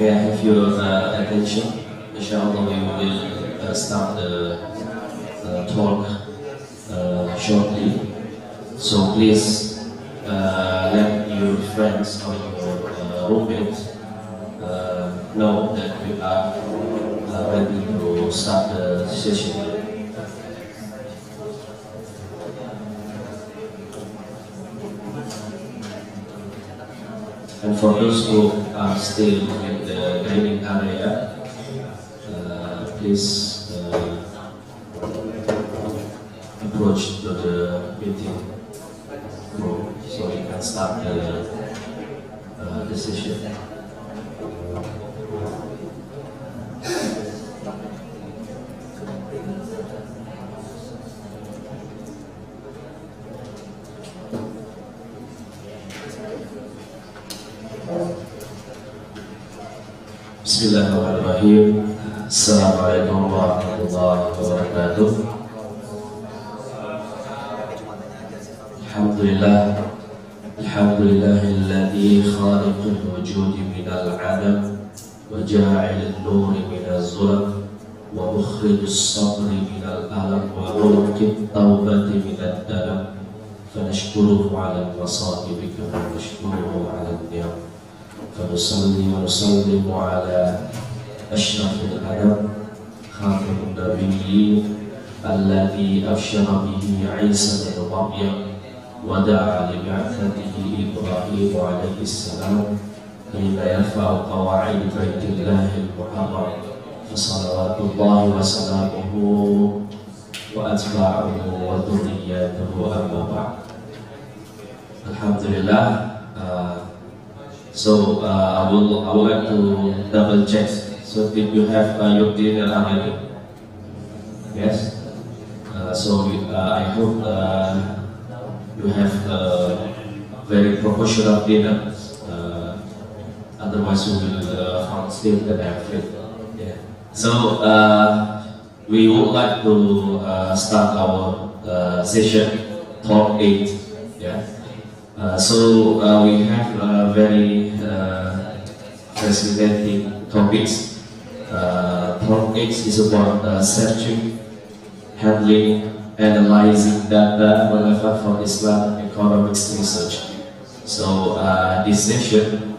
may I have your attention? Inshallah, we will start the talk shortly. So please let your friends or your roommates know that we are ready to start the session. And for those who are still in the dining area, please approach to the meeting room so we can start the session. Bismillahirrahmanirrahim. Assalamualaikum warahmatullahi wabarakatuh. Alhamdulillahilladzi khaliqul wujudi minal adam wa ja'ilun nuri minaz zulm wa mukhrijus sabri minal alam wa mulkit taubati minad dalam fanashkuruhu ala al-masa'ibi kama nashkuruhu ala al-niyam. فنصلي ونسلم على أشرف الأنام خاتم النبيين الذي أبشر به عيسى بن مريم ودعا لبعثته إبراهيم عليه السلام حين يرفع قواعد بيت الله المحرم فصلوات الله وسلامه وأتباعه وذرياته أما بعد. Alhamdulillah. So I would like to double check. So did you have your dinner already? Yes. I hope you have very proportional dinner. Otherwise, we will find still that I'm free. Yeah. So we would like to start our session, talk 8. Yeah. We have very fascinating topics. Talk 8 is about searching, handling, analyzing data relevant for Islam economics research. So this session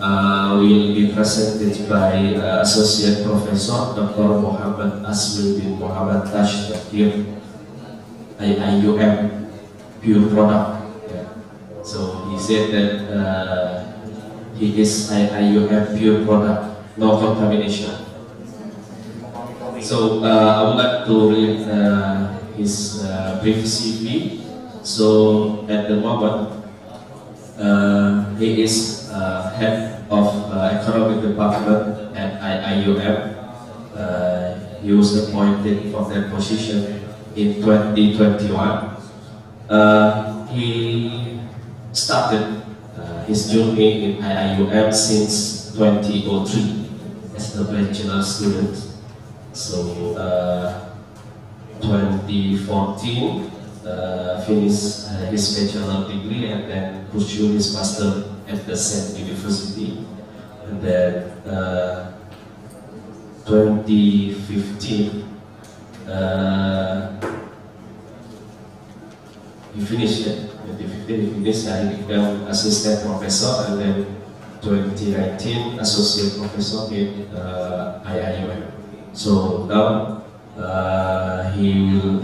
will be presented by Associate Professor Dr. Muhammad Asmi bin Muhammad Tashtakir, IIUM Pure Product. So he said that he is IIUM Pure Product, no contamination. So I would like to read his brief CV. So at the moment, he is head of economic department at IIUM. He was appointed for that position in 2021. He started his journey in IIUM since 2003 as a bachelor student. So 2014 finished his bachelor degree and then pursued his master at the same university. And then 2015 he finished it. He became assistant professor, and then 2019 associate professor in IIUM. So now he will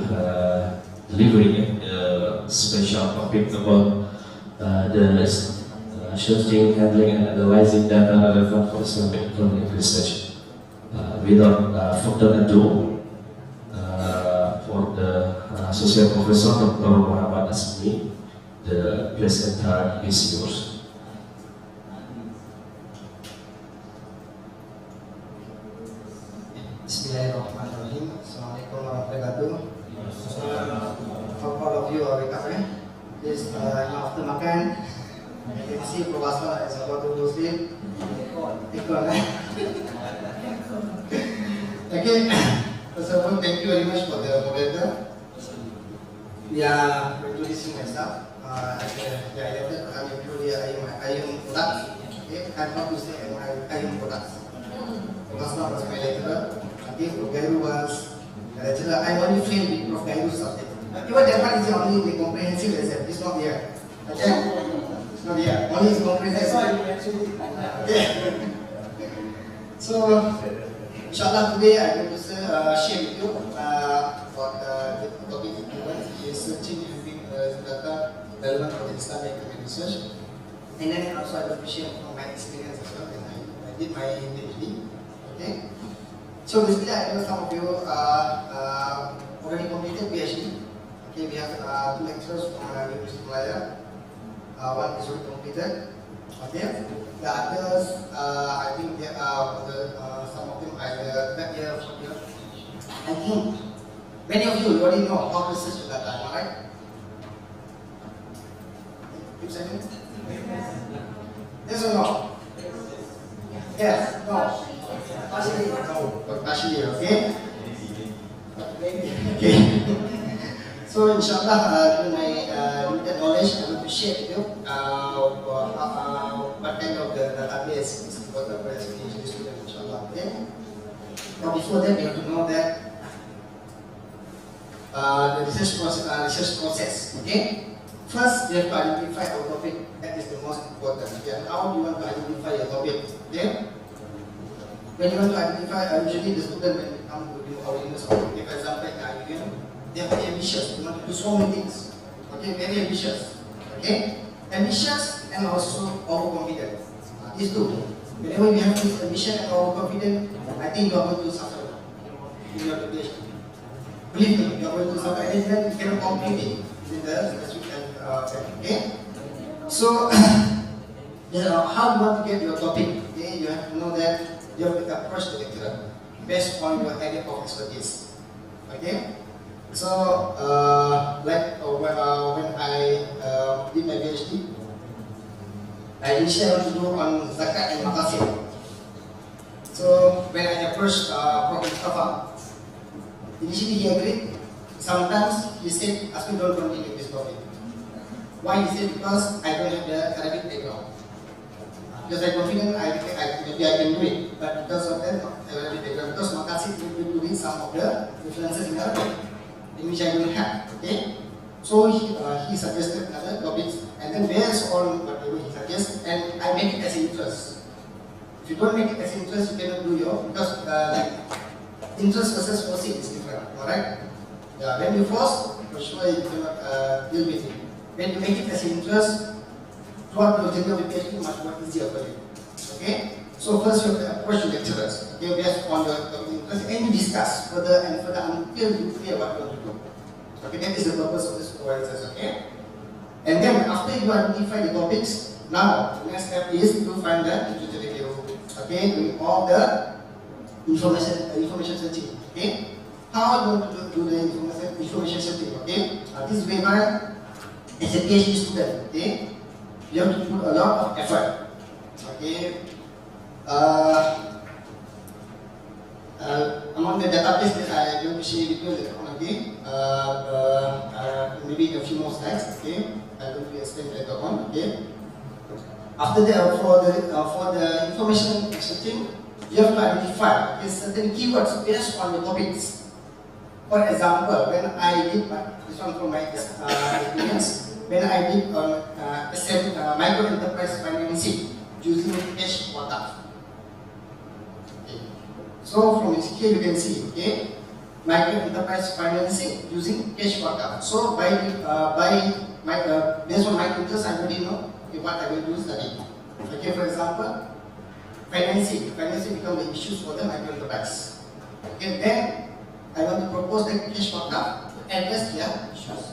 delivering a special topic about the searching, handling, and analyzing data relevant for Islamic economic research. Without further ado, for the associate professor Dr. Muhammad Asmi, the presenter is yours. Bismillahirrahmanirrahim. Assalamualaikum warahmatullahi wabarakatuh. Hope all of you are recovering. Please, after makan, you can see Professor is about to sleep. Okay. First of all, thank you very much for the moderator. Introducing myself. I'm IIUM DAN IAEI. okay, and how to say IIUM products. Purwasma was my lecturer, okay, Prof. Gairu was a lecturer. I only failed with Prof. Gairu's subject. Even that one is only the comprehensive lesson, it's not here. Okay? It's not here, only is comprehensive. Okay. So, inshallah today I'm going to share with you what the topic is searching using data relevant for the Islamic research. And then also I will share from my experience as well when I did my PhD. Okay. So basically I know some of you already completed PhD. Okay, we have 2 lecturers from University of Malaya. One is already completed. Okay. The others, I think they are some of them are that year, 4 year. I think many of you already know how to search the data, right? Keep saying it. Yes or no? Yes, no. Partially, no. Partially, okay? Okay. So, inshallah, with my limited knowledge, I'm going to share with you what kind of the database is important for PhD student, inshallah. Okay? Now, before that, you have to know that the research process, okay? First, you have to identify our topic. That is the most important. Okay? How do you want to identify your topic? Okay? When you want to identify, usually the student when they come to do our university, okay, for example, in IIUM, they are very ambitious. They want to do so many things. Okay, very ambitious. Okay, ambitious and also overconfident. These two. Whenever you have this ambition and overconfident, I think you are going to suffer in your education. Believe me, you are going to suffer, and then you cannot complete it in the specific okay. So, how you want to get your topic? Okay, you have to know that you have to approach the lecturer based on your area of expertise. Okay. So, like when I did my PhD, I initially want to do on zakat and maqasid. So, when I approached Prof. Mustafa, initially he agreed. Sometimes he said, "Ask me don't continue this topic." Why? He said, because I don't have the Arabic background. Because I'm confident maybe I can do it, but because of that Arabic background, because maqasid will be doing some of the references in Arabic, in which I don't have. Okay, so he suggested other topics, and then based on whatever he suggests, and I make it as interest. If you don't make it as interest, you cannot do your, because like interest versus forcing is different. Alright? Yeah, when you force, for sure you cannot deal with it. When you make it as interest, throughout your journey of the PhD, much more easier for you. Okay? So first you have to approach the lecturers. Okay, based on your interest, and you discuss further and further until you clear what you want to do. Okay, that is the purpose of this supervisors, okay? And then after you identify the topics, now the next step is to find the literature review. Okay, doing all the information searching. Okay? How you want to do the information searching, okay? This is whereby as a PhD student, okay? You have to put a lot of effort. Okay? Among the database that I will share with you later on, okay? Maybe a few more slides, okay? I will explain later on, okay? After that, for the information searching, you have to identify certain keywords based on the topics. For example, when I did this one from my experience, when I did micro enterprise financing using cash quota. Okay. So from here you can see, okay, micro enterprise financing using cash quota. So based on my interest, I already know what I will do study. Okay, for example, financing become the issues for the micro enterprise. Okay, then I want to propose the cash quota to address their issues.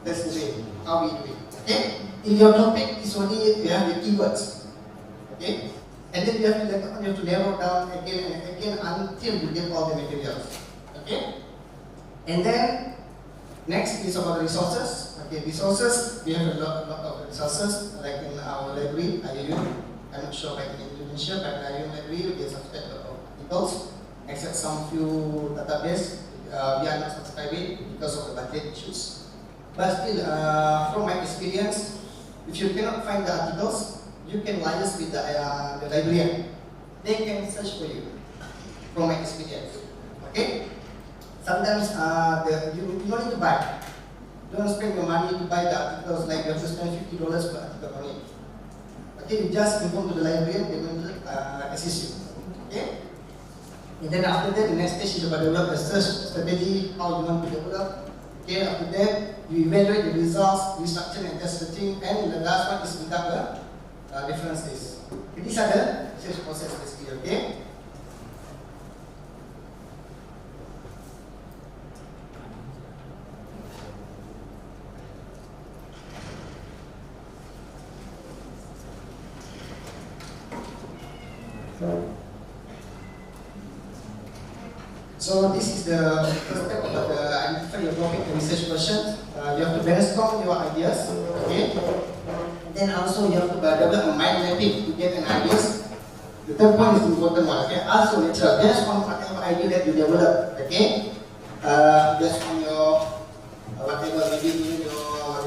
That's the way how we do it. Okay, in your topic is only you have the keywords. Okay, and then you have to narrow down again and again until you get all the materials. Okay, and then next is about resources. Okay, resources, we have a lot of resources like in our library, IIUM. I'm not sure about in Indonesia, but IIUM library we subscribe a lot of articles, except some few database we are not subscribing because of the budget issues. But still, from my experience, if you cannot find the articles, you you can liaise with the librarian. They can search for you from my experience. Okay? Sometimes you don't need to buy. Don't spend your money to buy the articles like you have to spend $50 per article only. Okay, you just inform to the librarian, they will assist you. Okay? And then after that, the next stage is about develop a search strategy, how you want to develop. Okay, after that, you evaluate the results, restructure and test searching, and the last one is conduct the reference list. Okay, these are the research process basically, okay? So this is the first step about the identify your topic and research question. You have to brainstorm your ideas, okay? Then also you have to develop a mind mapping to get an ideas. The third point is the important one, okay? Also later, based on whatever idea that you develop, okay? Based on your whatever, maybe your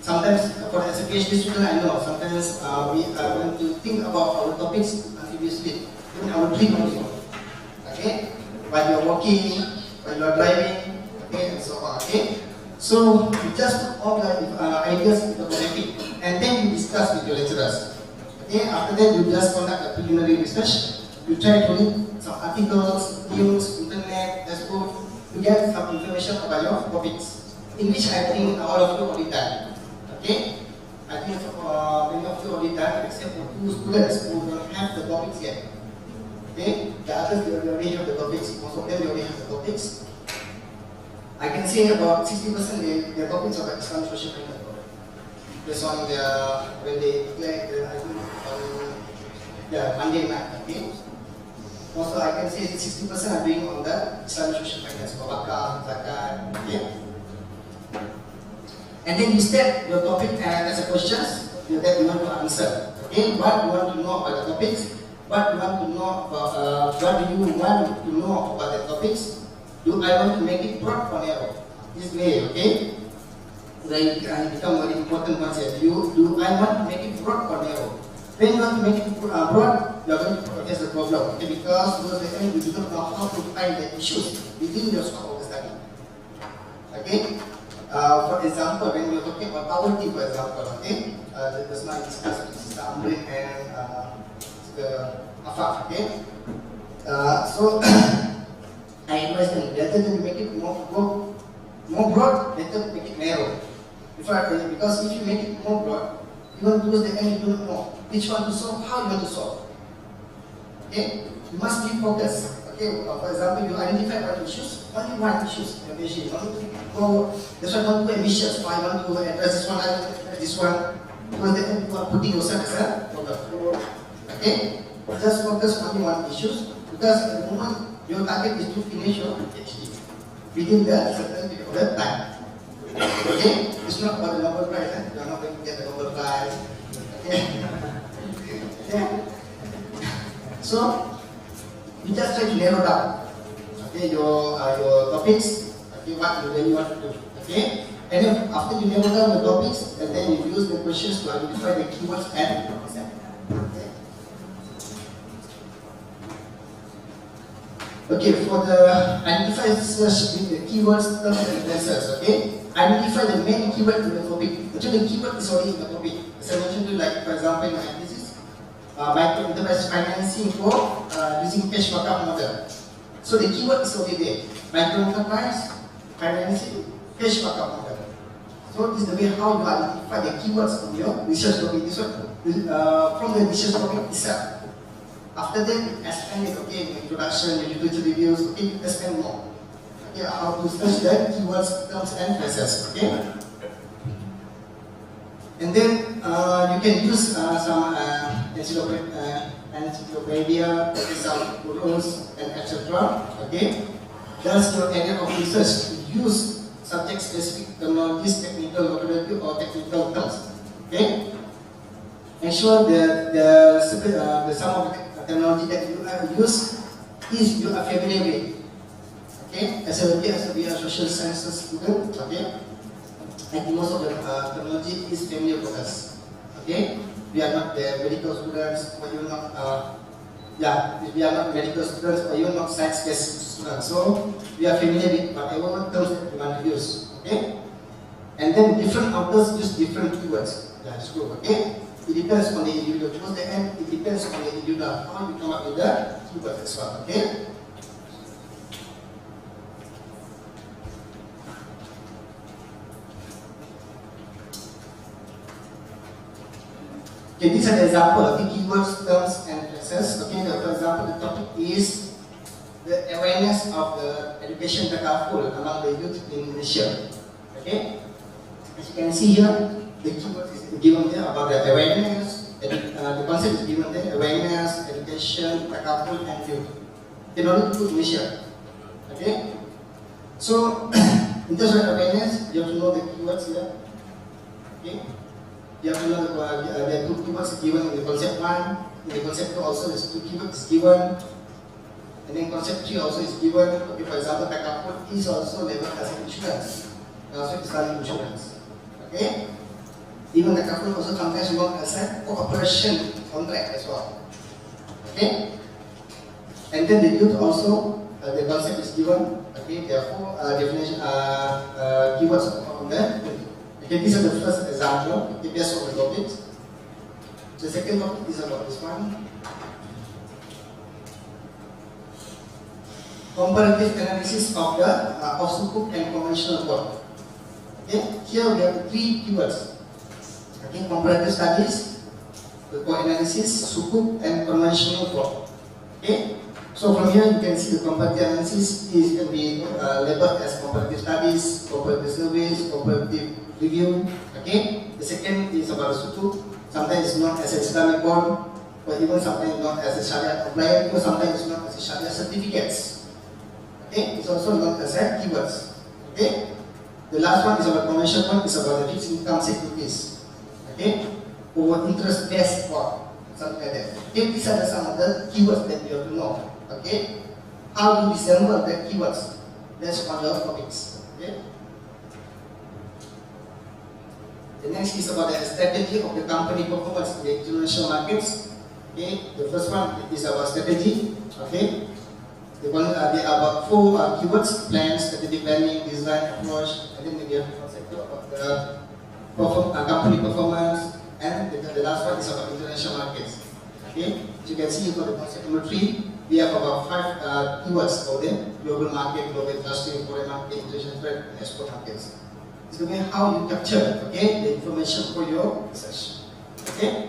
sometimes for as a PhD student, I know sometimes we want to think about our topics amphibious in our dream also. Okay, while you're walking, while you're driving, okay, and so on. Okay, so you just put all the ideas into the mapping, and then you discuss with your lecturers. Okay, after that you just conduct a preliminary research. You try to read some articles, news, internet, textbook to get some information about your topics, in which I think all of you already done. Okay, I think many of you already done, except for 2 students who don't have the topics yet. Okay, the others they already have the topics. Most of them they already have the topics. I can say about 60% their topics are about Islamic social media. Based on when they declare I think on Monday night. Okay. Also I can say 60% are doing on the Islamic social media, Bakar, Zakat. Okay. And then you state your topic as a questions that you want to answer. Okay, what you want to know about the topics. What you want to know about, what do you want to know about the topics? Do I want to make it broad or narrow? This way, okay? Then it become very important once here. Do I want to make it broad or narrow? When you want to make it broad, you are going to address the problem. Okay? Because towards the end, you do not know how to find the issues within your scope of the study. Okay? For example, when we are talking about poverty, for example, okay? Just now I discussed with Sister Amrin and Afaf, okay? So I advise them, rather than make it more broad, better make it narrow. Because if you make it more broad, you want to lose the end, you don't know which one to solve, how you want to solve. Okay? You must be focused. Okay, for example, you identify one issues, only one issues. That's why I want to be ambitious. So I want to address this one, I want to address this one. Because then you are putting yourself as a problem. Okay? Just focus on one issues, because at the moment your target is to finish your PhD within the certain period of time. Okay? It's not about the Nobel Prize, eh? You are not going to get the Nobel Prize. Okay? Yeah. So you just try to narrow down, okay, your topics, okay, what you really want to do. Okay? And then after you narrow down the topics, and then you use the questions to identify the keywords and concepts. Okay, for the identify search with the keywords, terms and answers, okay? Identify the main keyword in the topic. Actually, the keyword is already in the topic. As I mentioned to you, like for example, in my thesis, micro enterprise financing for using cash backup model. So the keyword is already there. Micro enterprise financing cash backup model. So this is the way how you identify the keywords from your research topic. This one, from the research topic itself. After that, you expand it, okay, introduction, literature reviews, okay, you expand more. Okay, how to search the keywords, terms, and phrases, okay? And then you can use some encyclopedia, some rules, and etc. Okay? That's your area of research. Use subject-specific terminologies, technical vocabulary, or technical terms. Okay? Ensure that the sum of terminology that you use is you are familiar with. Okay, as we are social sciences student, okay, I think most of the terminology is familiar with us. Okay, we are not the medical students, or you're not. We are not medical students, or you're not science-based students. So we are familiar with whatever terms that we want to use. Okay, and then different authors use different keywords. That's true. Okay, it depends on the individual. Towards the end, it depends on the individual how you come up with the keywords as well. Okay. Okay, these are the example of the keywords, terms, and phrases. Okay, for example, the topic is the awareness of the education takaful among the youth in Indonesia. Okay, as you can see here, the keyword is given there about the awareness. The concept is given there: awareness, education, takaful, and youth. In order to Indonesia. Okay, so in terms of awareness, you have to know the keywords here. Okay. You have to know there are two keywords given in the concept 1. In the concept 2 also there's 2 keywords given. And then concept 3 also is given. Okay, for example, takaful is also labeled as an insurance. And also Islamic insurance. Okay? Even takaful also sometimes known as a cooperation contract as well. Okay? And then the youth also, the concept is given. Okay, therefore definition keywords on the okay, these are the first example, okay, based on the topic. The second topic is about this one. Comparative analysis of the of sukuk and conventional work. Okay, here we have 3 keywords. Okay, comparative studies, analysis, sukuk, and conventional work. Okay, so from here you can see the comparative analysis can be labeled as comparative studies, comparative surveys, comparative review. Okay, the second is about sukuk. Sometimes it's known as a Islamic bond, or even sometimes known as a Sharia compliant, or sometimes it's known as a Sharia certificates. Okay, it's also known as a keywords. Okay, the last one is about conventional one. It's about the fixed income securities. Okay, or interest based or something like that. Okay, these are some of the keywords that you have to know. Okay, how you disassemble the keywords based on your topics. Okay. The next is about the strategy of the company performance in the international markets. Okay, the first one is about strategy. Okay, the one there are about 4 keywords: plan, strategic planning, design, approach, and then we have the concept about the company performance, and the last one is about international markets. Okay, as you can see for the concept number 3, we have about 5 keywords for them: global market, global industry, foreign market, international trade, and export markets. It's the way how you capture, okay, the information for your research. Okay?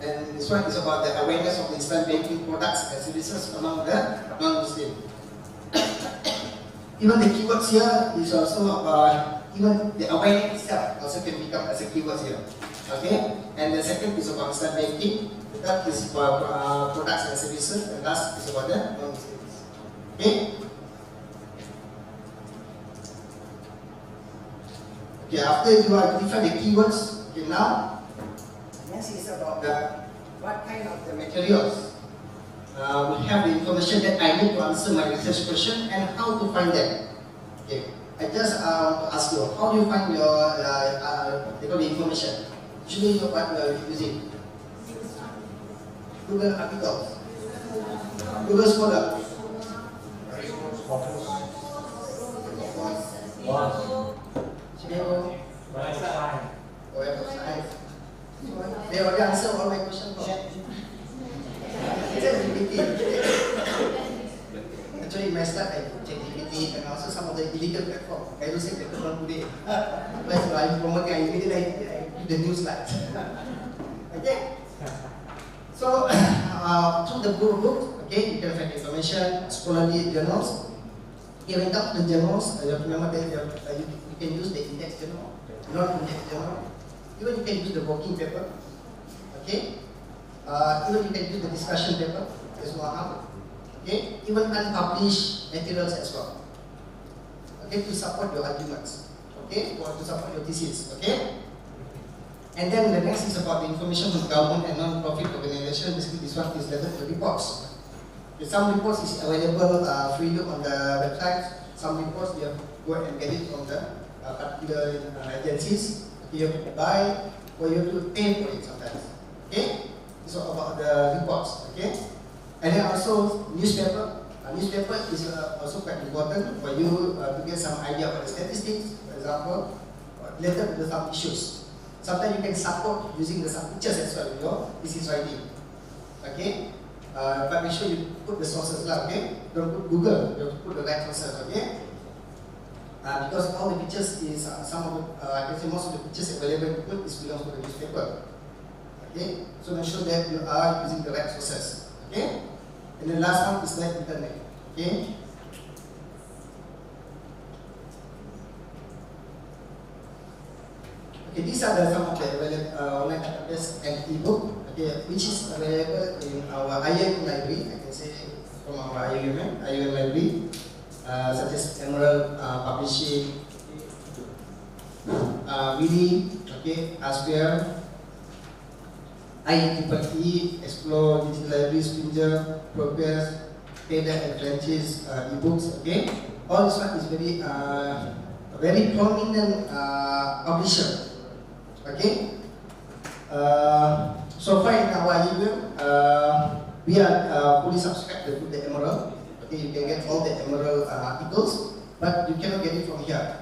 And this one is about the awareness of the Islam banking products and services among the non-Muslim. Even the keywords here is also even the awareness itself also can become as a keyword here. Okay? And the second is about Islam banking. The third is about products and services, and last is about the non-Muslims. Okay? Okay, after you identify the keywords, okay, now next is about what kind of the materials will have the information that I need to answer my research question and how to find them. Okay, I just ask you, how do you find your the information? Usually, what you are using? Google articles, Google Scholar. They already answer all my questions. Actually, my start I check GPT and also some of the illegal platform. I don't say that today. But I promote I immediately I give the news slides. Okay. So through the book, okay, you can find information, scholarly journals. Okay, when it comes to the journals, you have to remember that you can use the index journal, non-index journal. Even you can use the working paper. Okay. Even you can use the discussion paper as well. Okay. Even unpublished materials as well. Okay, to support your arguments. Okay, or to support your thesis. Okay. And then the next is about the information from government and non-profit organization. Basically, this one is related to reports. Okay, some reports is available freely on the website. Some reports you have to go and get it from the particular agencies. You have to buy or you have to pay for it sometimes. Okay? So about the reports. Okay? And then also newspaper. Newspaper is also quite important for you to get some idea about the statistics, for example, related to some issues. Sometimes you can support using some pictures as well in your thesis writing. Okay? But make sure you put the sources lah, okay? Don't put Google, you have to put the right sources, okay? Because all the pictures is, some of the, I can say most of the pictures available to put is belongs to the newspaper. Okay? So make sure that you are using the right sources. Okay? And the last one is the internet. Okay? Okay, these are some of the available online database and ebook, okay, which is available in our IIUM library. I can say from our IIUM library, such as Emerald Publishing, Willy, okay, Aspire, IIUM, Explore, Digital Library, Springer, Progress, Taylor and French's ebooks, okay. All this one is very prominent publisher. Okay. So far in our IIUM, we are fully subscribed to the Emerald. Okay, you can get all the Emerald articles, but you cannot get it from here.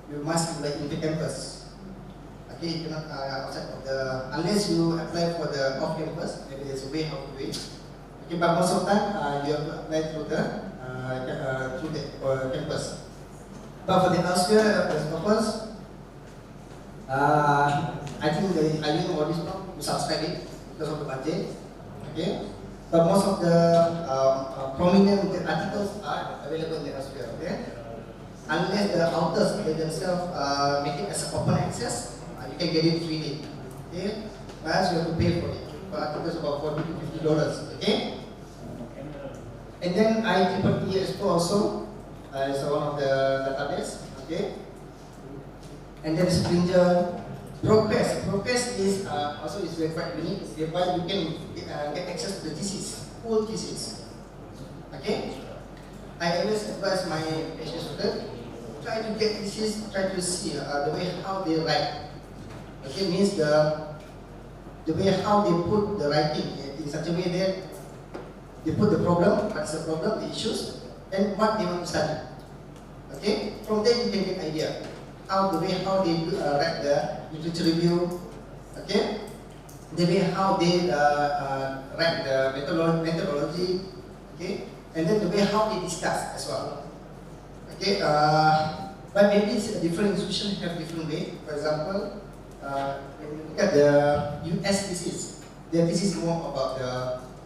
You must be in the campus. Okay, you cannot outside of the, unless you apply for the off campus. Maybe there's a way how to do it. Okay, but most of the time you have to apply through the campus. But for the elsewhere purpose, I think the IIUM already stopped to subscribe it because of the budget. Okay, but most of the prominent articles are available in the elsewhere. Okay, unless the authors they themselves make it as an open access, you can get it freely. Okay, whereas you have to pay for it. For articles about $40 to $50. Okay, and then IIUM Expo also is one of the database. Okay. And then Springer, Progress is also is very quite unique, whereby you can get access to the thesis, full thesis. Okay, I always advise my PhD students try to get thesis, try to see the way how they write. Okay, means the way how they put the writing in such a way that they put the problem, what's the problem, the issues, and what they want to study. Okay, from there you can get idea. The way how they write the literature review, okay, the way how they write the methodology, okay, and then the way how they discuss as well, okay. But maybe it's a different institution have different way. For example, when you look at the US thesis, their thesis is more about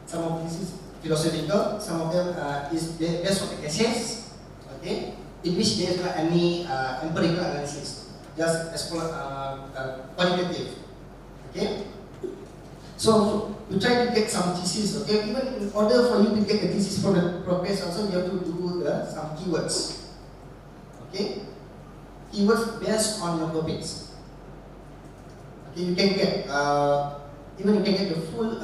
some of this is philosophical, some of them is based on the essays, okay, in which there is not any empirical analysis, just qualitative. Okay, so you try to get some thesis. Okay, even in order for you to get the thesis from the Progress, also you have to do some keywords. Okay, keywords based on your topics. Okay, you can get even you can get the full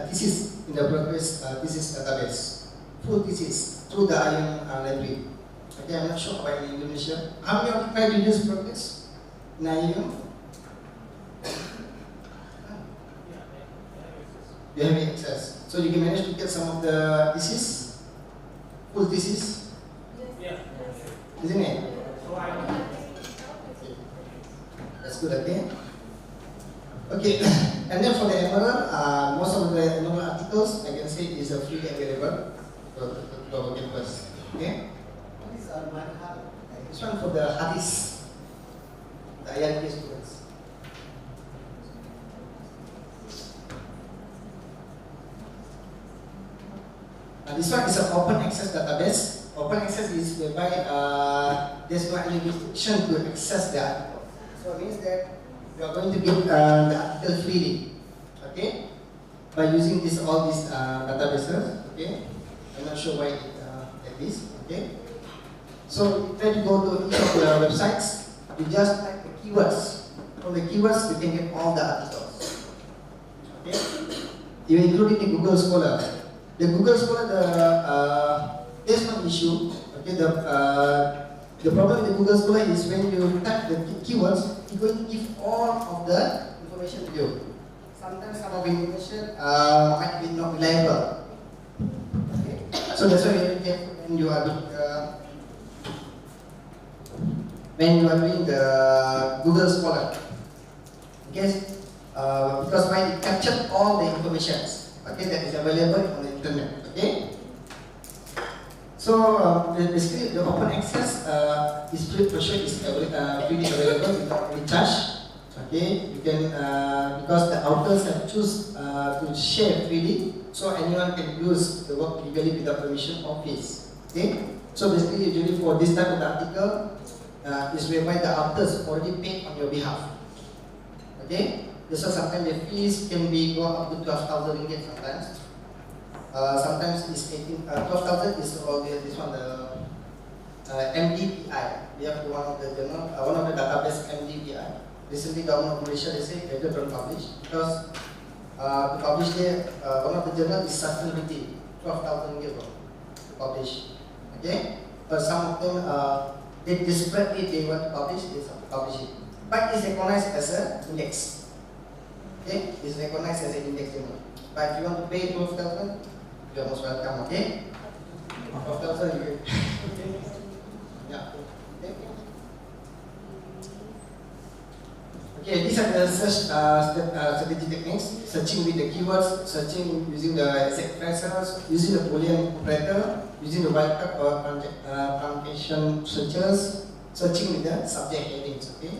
thesis in the Progress thesis database, full thesis through the IIUM library. Okay, I'm not sure about in Indonesia. How many of you try to use Progress in IIUM? You have access. So you can manage to get some of the thesis, full thesis? Yeah. Isn't it? Okay. That's good, okay? Okay, and then for the Emerald, most of the Emerald articles, I can say is freely available to our campus. Okay? This one for the hadith, the IIT students. This one is an open access database. Open access is whereby there's no any restriction to access the article. So it means that you are going to get the article freely, okay, by using all these databases. Okay, I'm not sure why like this. Okay. So try to go to each of the websites, you just type the keywords. From the keywords, you can get all the articles. Okay? Even including the Google Scholar. The Google Scholar, there's no issue. Okay, The problem with the Google Scholar is when you type the keywords, it's going to give all of the information to you. Sometimes some of the information might be not reliable. Okay? So that's why when you are doing the Google Scholar, okay? Because when it captured all the information, okay, that is available on the internet. Okay. So basically, the open access is free, for sure, is freely available without any charge. Okay, you can because the authors have choose to share freely, so anyone can use the work legally without permission or fees. Okay, so basically, usually for this type of article, is whereby the authors already paid on your behalf. Okay, so sometimes the fees can be go up to 12,000 ringgit sometimes. Sometimes it's 12,000 is this one, the MDPI. We have one of the journal, one of the database MDPI. Recently, government of Malaysia they say they don't publish because to publish there, one of the journal is sustainability, 12,000 euro to publish. Okay, but some of them they desperately they want to publish, they publish it, but it's recognized as an index. Okay, it's recognized as an index journal. But if you want to pay 12,000, you are most welcome. Okay, 12,000. Yeah. Okay, these are the search strategy techniques: searching with the keywords, searching using the exact phrases, using the Boolean operator, using the wildcard or truncation searches, searching with the subject headings. Okay,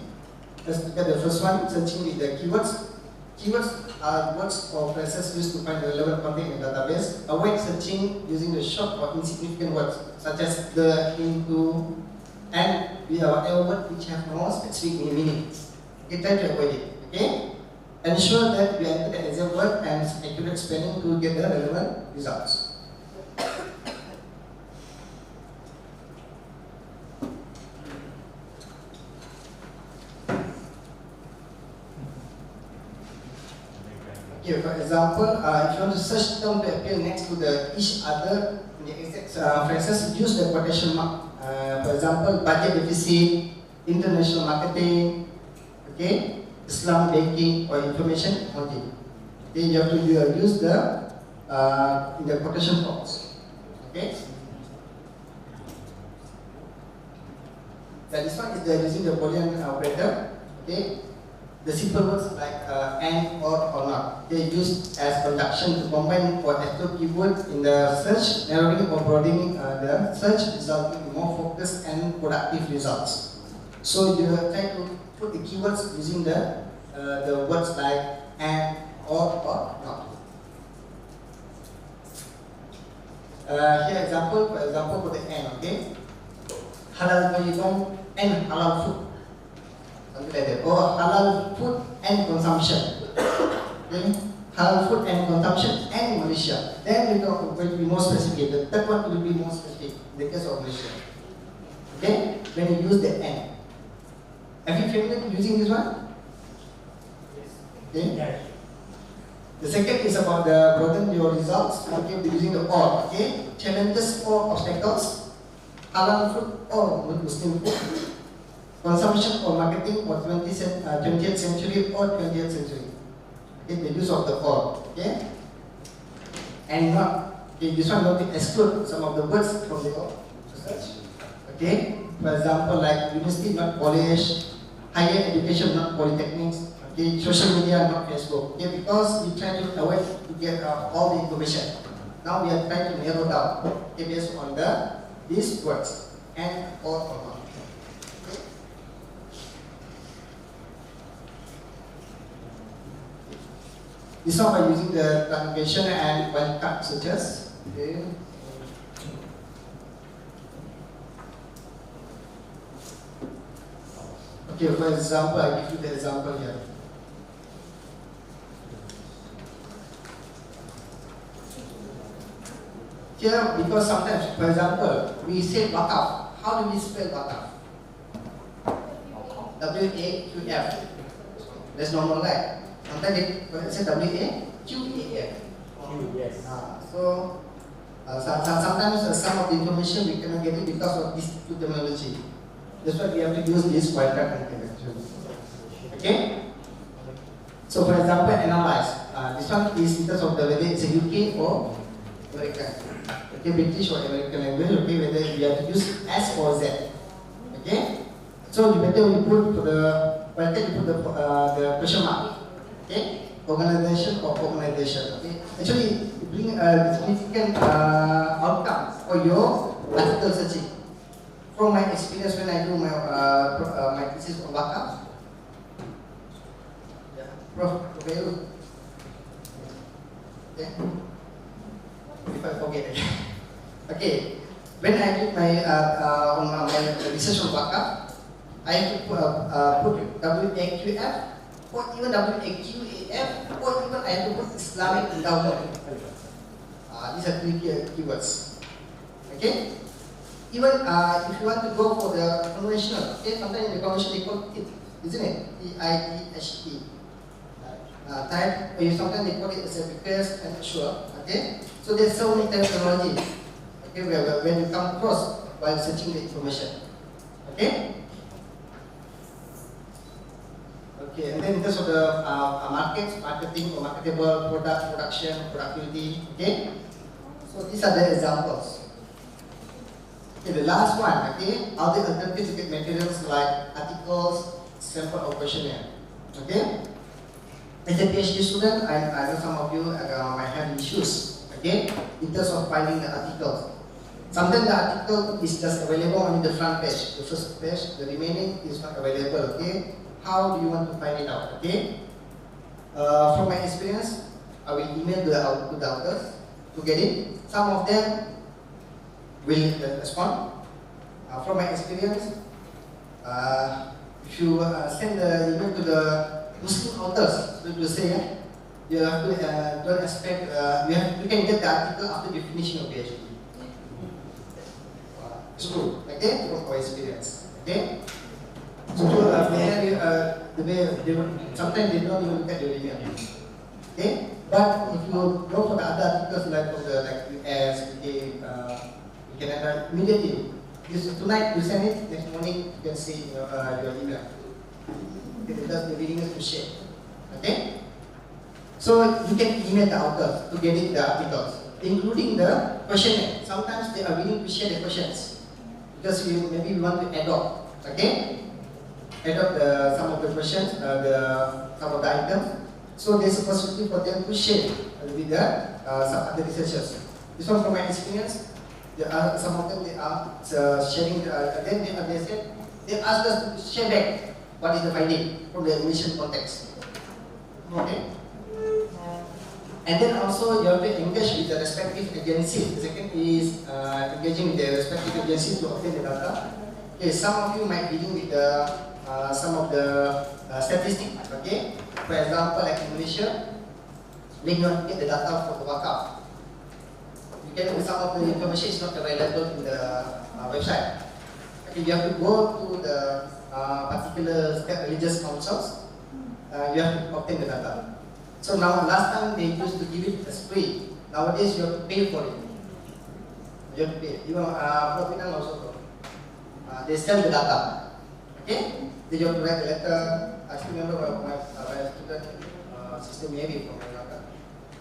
let's look at the first one: searching with the keywords. Keywords are words or phrases used to find the relevant content in the database. Avoid searching using the short or insignificant words such as the, into, and whatever word which have no specific meaning. Okay, try to avoid it. Okay, ensure that you enter the exact word and accurate spelling to get the relevant results. Okay, for example, if you want to search term to appear next to each other in the exact phrases, use the quotation mark. For example, budget deficit, international marketing, okay, Islam banking or information technology. Okay, you have to use the in the quotation box. Okay. Then this one is using the Boolean operator. Okay. The simple words like and, or not, they used as conjunction to combine or exclude keyword in the search, narrowing or broadening the search, resulting in more focused and productive results. So you try to put the keywords using the words like and, or not. Here example, for example, for the and, okay, halal bayibon and halal food. Something like that. Or halal food and consumption. Okay? Halal food and consumption and Malaysia. Then we will be more specific. The third one will be more specific in the case of Malaysia. Okay? When you use the and. Have you familiar using this one? Yes. Okay? Yes. The second is about the broaden your results. Okay, using the or. Okay? Challenges or obstacles. Halal food or Muslim food. Consumption or marketing for 20th century or 20th century. Okay, the use of the or. Okay, and not. Okay, this one not to exclude some of the words from the research. Okay, for example, like university not college, higher education not polytechnics. Okay, social media not Facebook. Okay, because we try to avoid to get all the information. Now we are trying to narrow down. Okay, based on these words and or not. This one by using the truncation and wildcard searches. Okay. Okay, for example, I give you the example here. Here, because sometimes, for example, we say wakaf. How do we spell wakaf? W-A-Q-F. That's normal, right? Sometimes they say W-A-Q-A-F. Yes. Sometimes some of the information we cannot get it because of these two terminology. That's why we have to use this wildcard container. Okay? So for example, analyze. This one is in terms of the whether it's a UK or American. Okay, British or American language, okay, whether you have to use S or Z. Okay? So you better you put for the wildcard, you put the question mark. Okay? Organization or organization. Okay? Actually, it bring a significant outcome for your article searching. From my experience when I do my thesis on backup, Prof, okay, okay. If I forget again. Okay, when I did my on my research on backup, I have to put WAQF or even WAQAF or even I have to put Islamic endowment. These are three keywords. Okay. Even if you want to go for the conventional, okay, sometimes in the conventional they call it, isn't it? T-I-T-H-E. Type, or sometimes they call it as a request and assure, okay? So there's so many terminology, okay, when you come across while searching the information, okay? Okay, and then in terms of the markets, marketing or marketable product, production, productivity, okay? So these are the examples. Okay, the last one, okay, are the alternatives to get materials like articles, sample or questionnaire, okay? As a PhD student, I know some of you might have issues, okay, in terms of finding the articles. Sometimes the article is just available on the front page, the first page, the remaining is not available, okay? How do you want to find it out, okay? From my experience, I will email the authors to get it. Some of them will respond. From my experience, if you send the email to the Muslim authors, to say, you have to don't expect you can get the article after you finish your PhD. It's true, okay? From my experience, okay? So sometimes they don't even look at your email, okay? But if you go for the other articles like from the US, UK, Canada, immediately. Tonight you send it, next morning you can see your email. Okay, that's the willingness to share. Okay? So you can email the author to get it the articles, including the questionnaire. Sometimes they are willing to share the questions because maybe we want to adopt. Okay? Adopt some of the questions, some of the items. So there's a possibility for them to share with some other researchers. This one from my experience. Some of them they are sharing. Then they said they asked us to share back what is the finding from the mission context. Okay. And then also you have to engage with the respective agency. The second is engaging with the respective agency to obtain the data. Okay. Some of you might be dealing with some of the statistics. Okay. For example, like in Malaysia, when you want to get the data for the wakaf. Some of the information is not available in the website. Okay, you have to go to the particular religious councils. You have to obtain the data. So now, last time they used to give it as free. Nowadays, you have to pay for it. You have to pay. Even Profinan also. They sell the data. Okay? Then you have to write a letter. I still remember my student sister maybe from America.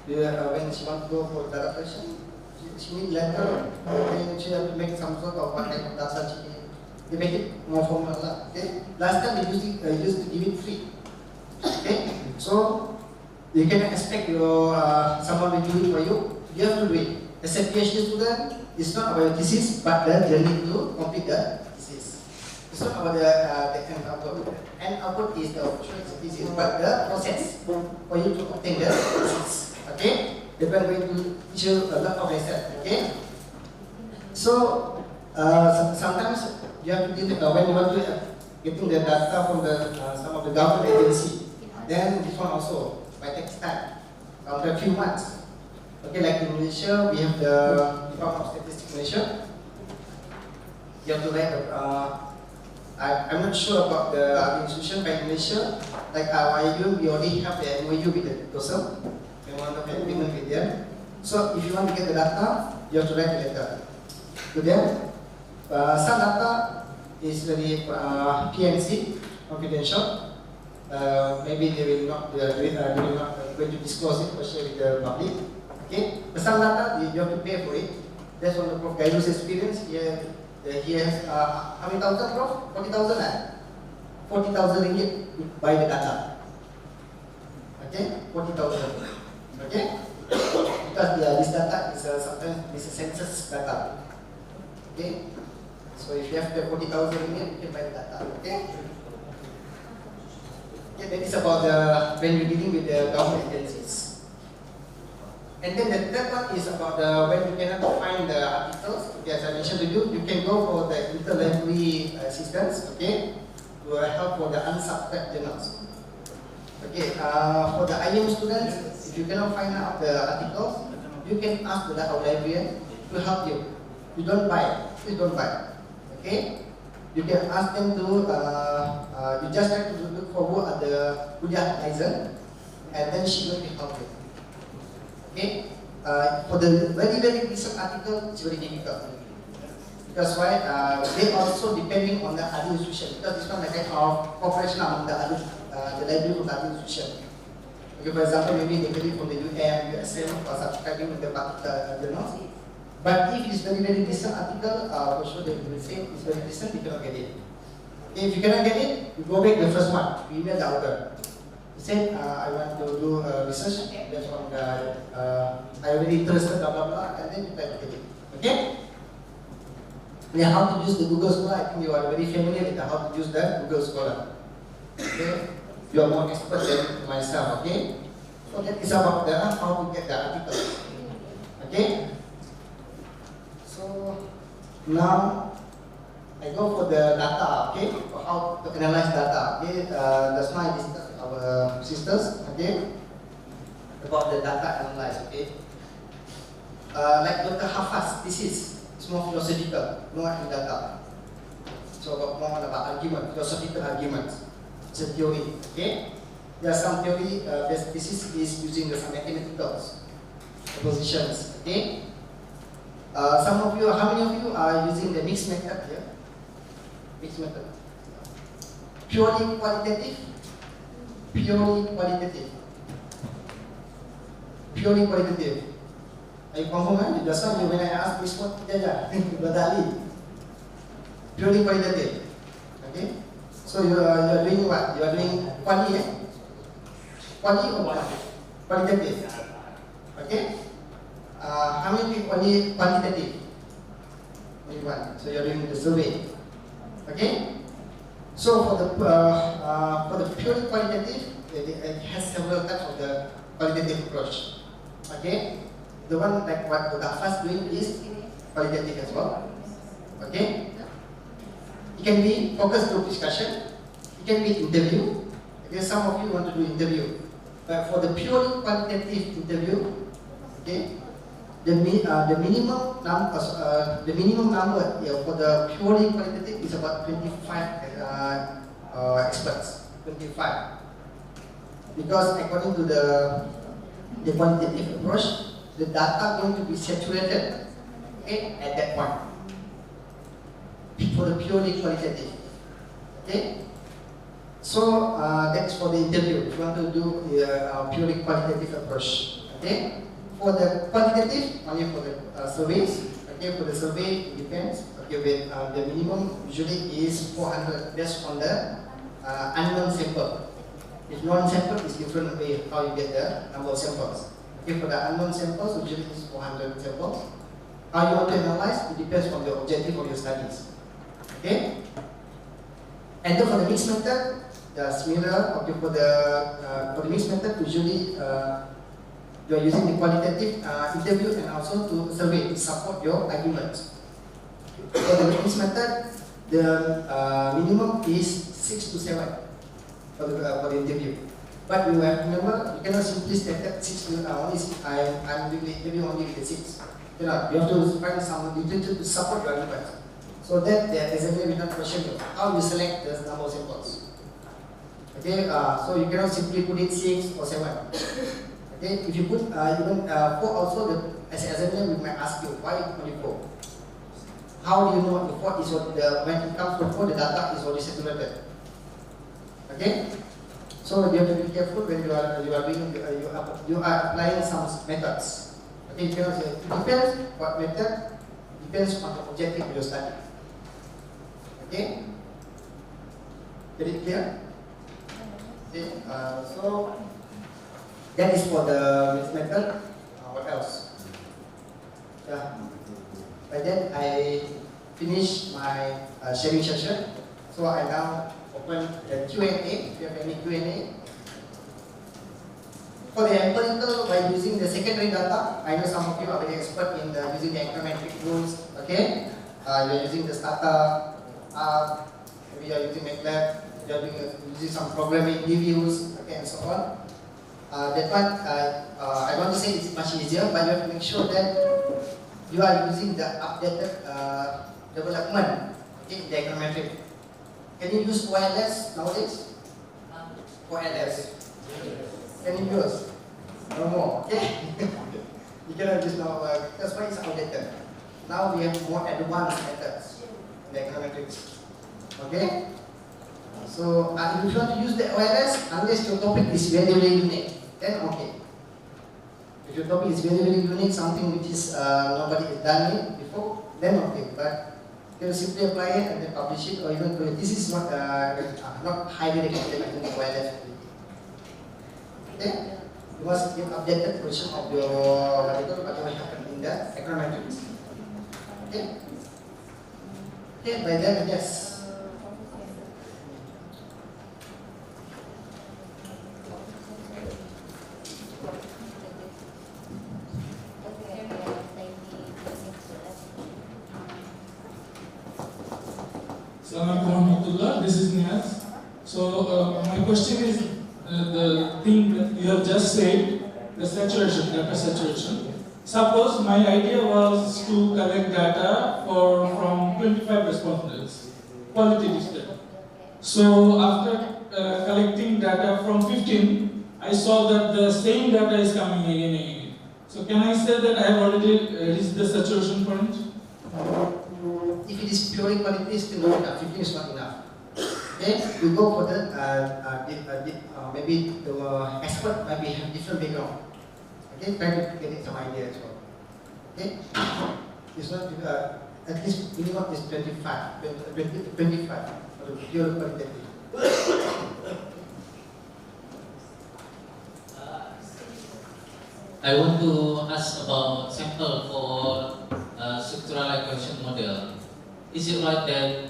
When she wants to go for data collection, she needs letter, and she has to make some sort of what type of data she needs. They make it more formal. Okay? Last time they used to give it free. Okay? So you cannot expect someone will do it for you. You have to do it. As a PhD student, it's not about your thesis, but the journey to complete the thesis. It's not about the end output. End output is the thesis, but the process for you to obtain the thesis. Okay? They are going to teach you a lot of lessons. Okay? So sometimes you have to deal with when you want to getting the data from some of the government agency. Then this one also might take time, after a few months. Okay, like in Malaysia, we have the Department of Statistics Malaysia. You have to write. I'm not sure about the other institution, but in Malaysia, like IIUM, we already have the MOU with the COSL. We want to have agreement with them. So if you want to get the data, you have to write a letter to them. Some data is very PNC, confidential. Maybe they will not going to disclose it or share with the public. Okay, but some data you have to pay for it. That's one of Prof. Gairu's experience. He has how many thousand, Prof? 40,000, 40,000 ringgit to buy the data. Okay, 40,000. Okay, because this data is sometimes a census data. Okay, so if you have the 40,000 ringgit, you can buy the data. Okay. Okay, that is about when you're dealing with the government agencies. And then the third one is about when you cannot find the articles. Okay, as I mentioned to you, you can go for the interlibrary assistance. Okay, to help for the unsubscribed journals. Okay, for the IIUM students, if you cannot find out the articles, you can ask our librarian to help you. You don't buy, please don't buy. Okay, you can ask them to. You just have to look for who are the kuliah advisor, and then she will help you. Okay, for the very recent article, it's very difficult. Because why? They also depending on the other institution. Because this one like kind of cooperation among the other, the library from the other institution. Okay, for example, maybe they get it from the UM, USM, or subscribing with the particular journals. But if it's very recent article, for sure they will say it's very recent, you cannot get it. Okay, if you cannot get it, you go back the first one. You email the author. Said, I want to do research, that's from the, I already interested, blah, blah, blah, and then you try to get it. Okay? Yeah, how to use the Google Scholar, I think you are very familiar with how to use the Google Scholar. Okay? You are more expert than myself, okay? So that is about the, how to get the articles. Okay? So, now, I go for the data, okay? How to analyze data, okay? That's why I discussed with our sisters, okay? About the data analyze, okay? Like Dr. Hafaz, this is more philosophical, more in data. So more about argument, philosophical arguments. It's a theory, okay? There are some theory, this is using some mathematicals, propositions, okay? Some of you, how many of you are using the mixed method here? Mixed method. Purely qualitative. Purely qualitative. Purely qualitative. Are you confirm? That's why when I ask this one, Badali. Purely qualitative. Okay? So you are doing what? You are doing quali, Quali or what? Qualitative. Okay? How many people quantitative? Only one. So you are doing the survey. Okay? So for the purely qualitative, it has several types of the qualitative approach. Okay? The one like what the Hafaz doing is qualitative as well. Okay? It can be focus group discussion. It can be interview. Okay, some of you want to do interview. But for the purely qualitative interview, okay, the minimum number for the purely qualitative is about 25 experts. 25. Because according to the quantitative approach, the data going to be saturated, okay, at that point. For the purely qualitative, okay. So that is for the interview. If you want to do the purely qualitative approach, okay. For the quantitative, only for the surveys. Okay, for the survey, it depends. Okay, with the minimum usually is 400 based on the unknown sample. If known sample is different way how you get the number of samples. Okay, for the unknown samples, usually is 400 samples. How you want to analyze, it depends on the objective of your studies. Okay, and then for the mixed method, the similar. Okay, for the mixed method, usually you are using the qualitative interview and also to survey to support your arguments. For the mixed method, the minimum is 6 to 7 for the interview. But you have to remember, you cannot simply state that 6 to only I'm doing the interview only with the 6. You know, you have to find some literature to support your arguments. So that the examiner will not question you. How you select the number of samples? Okay, so you cannot simply put it 6 or 7. Okay, if you put even 4 also, as an examiner we might ask you why only 4. How do you know what is what when it comes to what the data is already saturated? Okay, so you have to be careful when you are doing you are applying some methods. Okay, you cannot say it depends what method depends on the objective of your study. Okay, very clear. Okay, so that is for the method. What else? Yeah. By then I finish my sharing session. So I now open the Q&A. If you have any Q&A. For the empirical, by using the secondary data, I know some of you are very expert in using the econometric rules. Okay, you are using the startup, maybe you are using MATLAB, you are using some programming reviews, okay, and so on. That one, I want to say it's much easier, but you have to make sure that you are using the updated development, okay, the econometric. Can you use OLS nowadays? OLS. Can you use? No more, okay? You cannot use now, that's why it's outdated. Now we have more advanced methods in the econometrics. Okay? So if you want to use the OLS, unless your topic is very, very unique, then okay. If your topic is very, very unique, something which is nobody has done it before, then okay. But you can simply apply it and then publish it, or even this is not highly recommended using the OLS. Okay? You must give updated version of your whatever happened in the econometrics. Okay? Okay, by then, yes. Assalamualaikum warahmatullah. This is Niaz. So my question is the thing that you have just said, the saturation, data saturation. Suppose my idea was to collect data from 25 respondents, qualitative study. So after collecting data from 15, I saw that the same data is coming again and again. So can I say that I have already reached the saturation point? If it is purely quality, still not enough. 15 is not enough. Okay, we go for the maybe the expert might be have different background. Okay, try to get some idea as well. Okay, it's not at least minimum is 25 for the pure qualitative. I want to ask about sample for structural equation model. Is it right that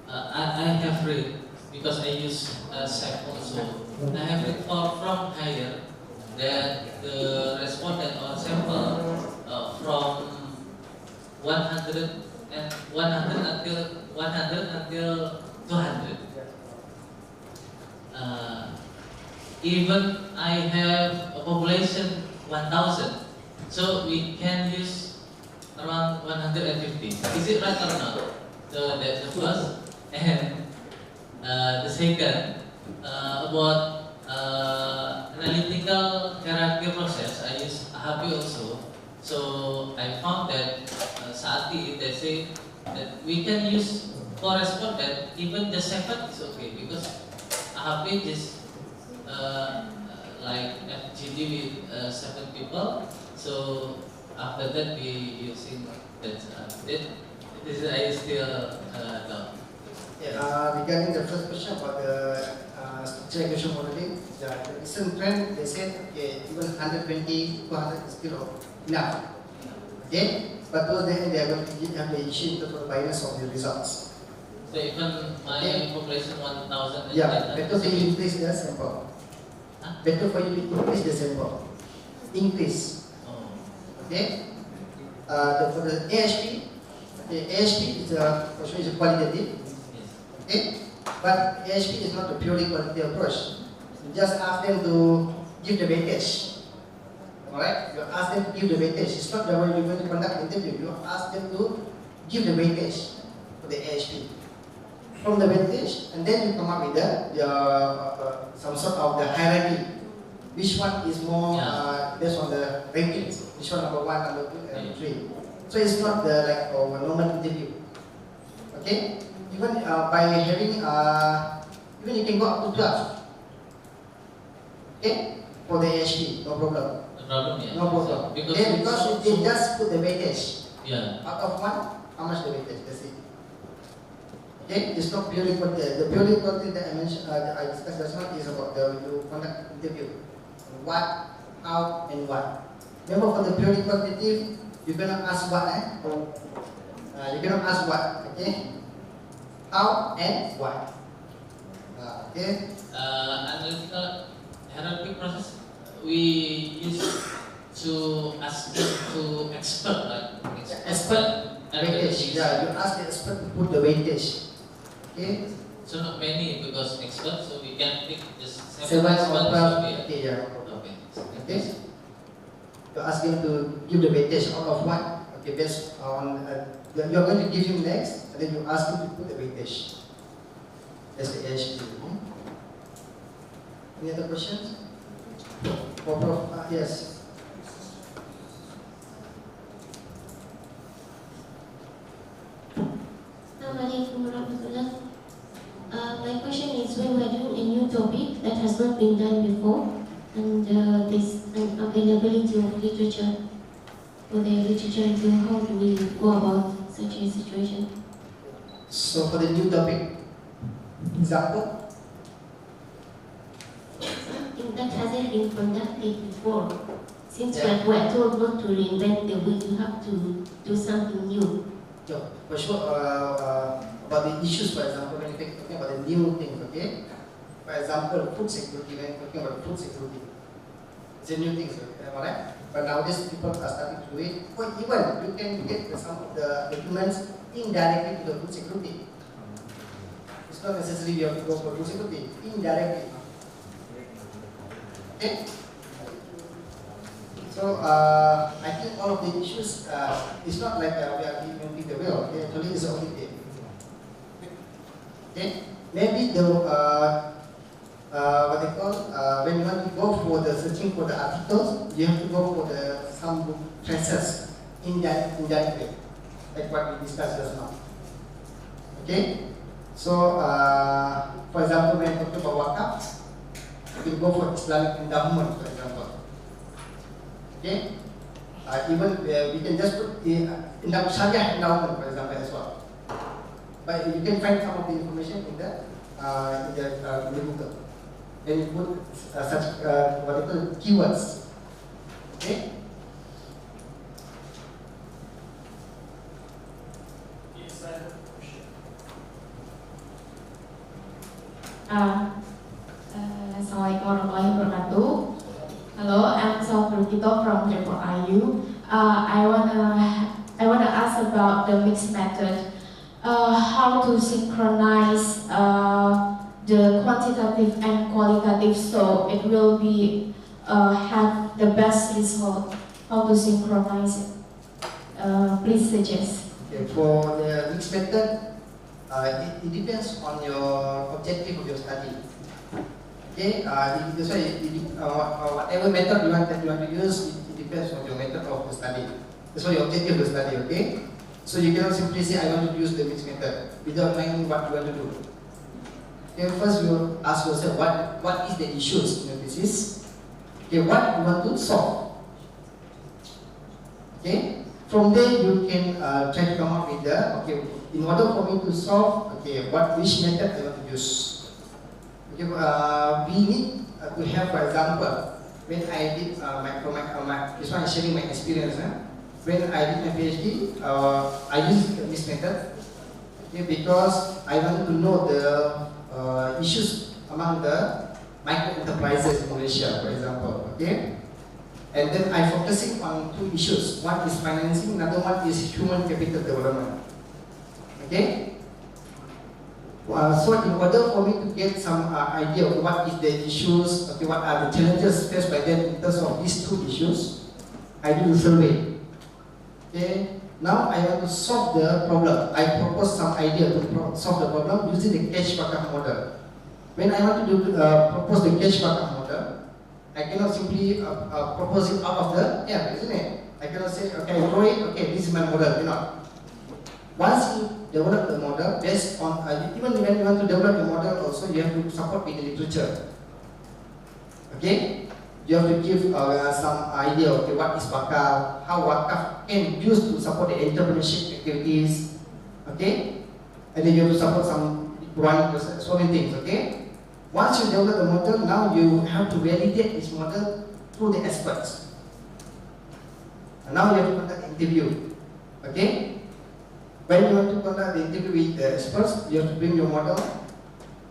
I have read, because I use SAP also, I have read from higher that the respondent or sample from 100 until 200. Even I have a population 1,000, so we can use around 150. Is it right or not? So that's the first. And the second, about analytical hierarchy process, I use AHAPI also. So I found that Saati, they say that we can use correspondent, even the 7 is okay, because AHAPI is like FGD with 7 people. So after that we using that. This is I still doubt. Yeah, regarding the first question about the structure equation modeling, the recent trend, they said okay, even 120, 200 is still enough. Okay, but those days they are going to have the issue in terms of bias of the results. So even my population 1,000. Yeah, better for you to increase the sample. Huh? Better for you to increase the sample. Increase. Oh. Okay. For the ASP. Okay, ASP is a qualitative, okay? But ASP is not a purely qualitative approach. You just ask them to give the weightage. Alright? You ask them to give the weightage. It's not that when you're going to conduct an interview, you ask them to give the weightage for the ASP. From the weightage, and then you come up with some sort of the hierarchy. Which one is more based on the rankings? Which one number 1, number 2, and 3? So it's not the like a normal interview. Okay, even by having even you can go up to 12. Okay, for the AHP, no problem. No problem, yeah. No problem. Because, Okay, because they just put the weightage. yeah. Out of 1, how much the weightage? That's it. Okay, it's not purely quantitative. The purely quantitative that I mentioned, that I discussed just now is about the you conduct interview. What, how, and what. Remember, for the purely quantitative, you cannot ask what, you cannot ask what, okay? How and what. Okay? Analytical hierarchy process, we used to ask them to expert, like Expert weightage. Yeah, you ask the expert to put the weightage. Okay? So not many because expert, so we can pick just 7 or 12. Okay, Okay, yeah. okay. Okay? You ask him to give the weightage out of 1. Okay, based on you're going to give him next, and then you ask him to put the weightage. That's the AHP. Any other questions? For Prof. Yes. Assalamualaikum warahmatullahi. My question is, when we are doing a new topic that has not been done before, and there's an availability of literature for the literature review, how do we go about such a situation? So for the new topic, example? Something that hasn't been conducted before. Since we are told not to reinvent the wheel, you have to do something new. Yeah, for sure. About the issues, for example, when you're talking about the new things, okay? For example, food security, when you're talking about food security, it's a new thing, alright? But nowadays people are starting to do it. Or even you can get some of the documents indirectly to the food security. It's not necessarily you have to go for food security, indirectly. Okay? So I think all of the issues, it's not like we are reinventing the wheel. Okay? Actually, it's only there. Okay? Maybe the what they call when you want to go for the searching for the articles, you have to go for the some book traces in that way, like what we discussed just now. Okay? So for example, when talking about wakaf, you can go for Islamic endowment, for example. Okay? Even we can just put Sharia endowment, for example, as well. But you can find some of the information in the Google. Then you put such what they call keywords. Okay? Yes, I have a question. Assalamualaikum warahmatullahi wabarakatuh. Hello, I'm Salvador from IIU. I wanna ask about the mixed method. How to synchronize the quantitative and qualitative, so it will be have the best result. How to synchronize it? Please suggest. Okay, for the mixed method, it depends on your objective of your study. Okay, that's why whatever method you want to use, it depends on your method of the study. That's why your objective of the study. Okay, so you cannot simply say I want to use the mixed method without knowing what you want to do. Okay, first you ask yourself what is the issues in the thesis. Okay, what you want to solve. Okay, from there you can try to come up with the in order for me to solve which method I want to use. Okay, we need to have, for example, when I did this one is sharing my experience. When I did my PhD, I used this method because I wanted to know the issues among the micro enterprises in Malaysia, for example. Okay, and then I focusing on two issues. One is financing, another one is human capital development. Okay. So in order for me to get some idea of what is the issues, what are the challenges faced by them in terms of these two issues, I do the survey. Okay. Now I want to solve the problem. I propose some idea to solve the problem using the cash-package model. When I want to propose the cash-package model, I cannot simply propose it out of the air, isn't it? I cannot say, okay, Roy, okay, this is my model. You know, once develop the model based on, even when you want to develop the model also, you have to support with the literature. Okay? You have to give some idea, okay, what is wakaf, how wakaf can be used to support the entrepreneurship activities, okay? And then you have to support some drawing, so many things, okay? Once you develop the model, now you have to validate this model through the experts. And now you have to conduct an interview, okay? When you want to conduct the interview with the experts, you have to bring your model,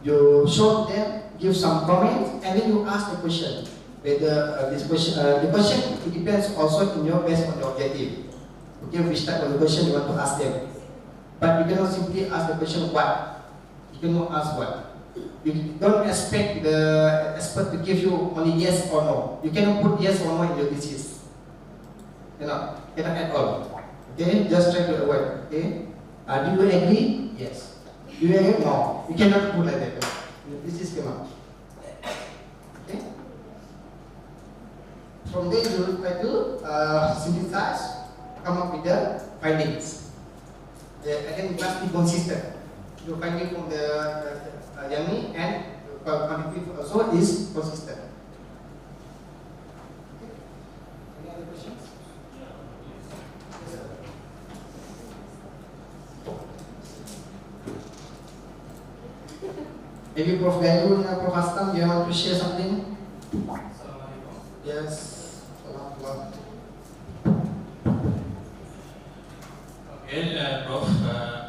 you show them, give some comments, and then you ask the question. Whether the question, it depends also in your based on the objective. Okay, which type of the question you want to ask them. But you cannot simply ask the question what. You cannot ask what. You don't expect the expert to give you only yes or no. You cannot put yes or no in your thesis. Cannot at all. Okay, just try to avoid. Okay, do you agree? Yes. Do you agree? No. You cannot put like that. This is cannot. Okay. From there, you will try to synthesize, come up with the findings. Again, it must be consistent. Your finding from the YAMI and quantitative also is consistent. Okay. Any other questions? Maybe Prof. Gairun, Prof. Astam, do you want to share something? Yes. Okay, Prof.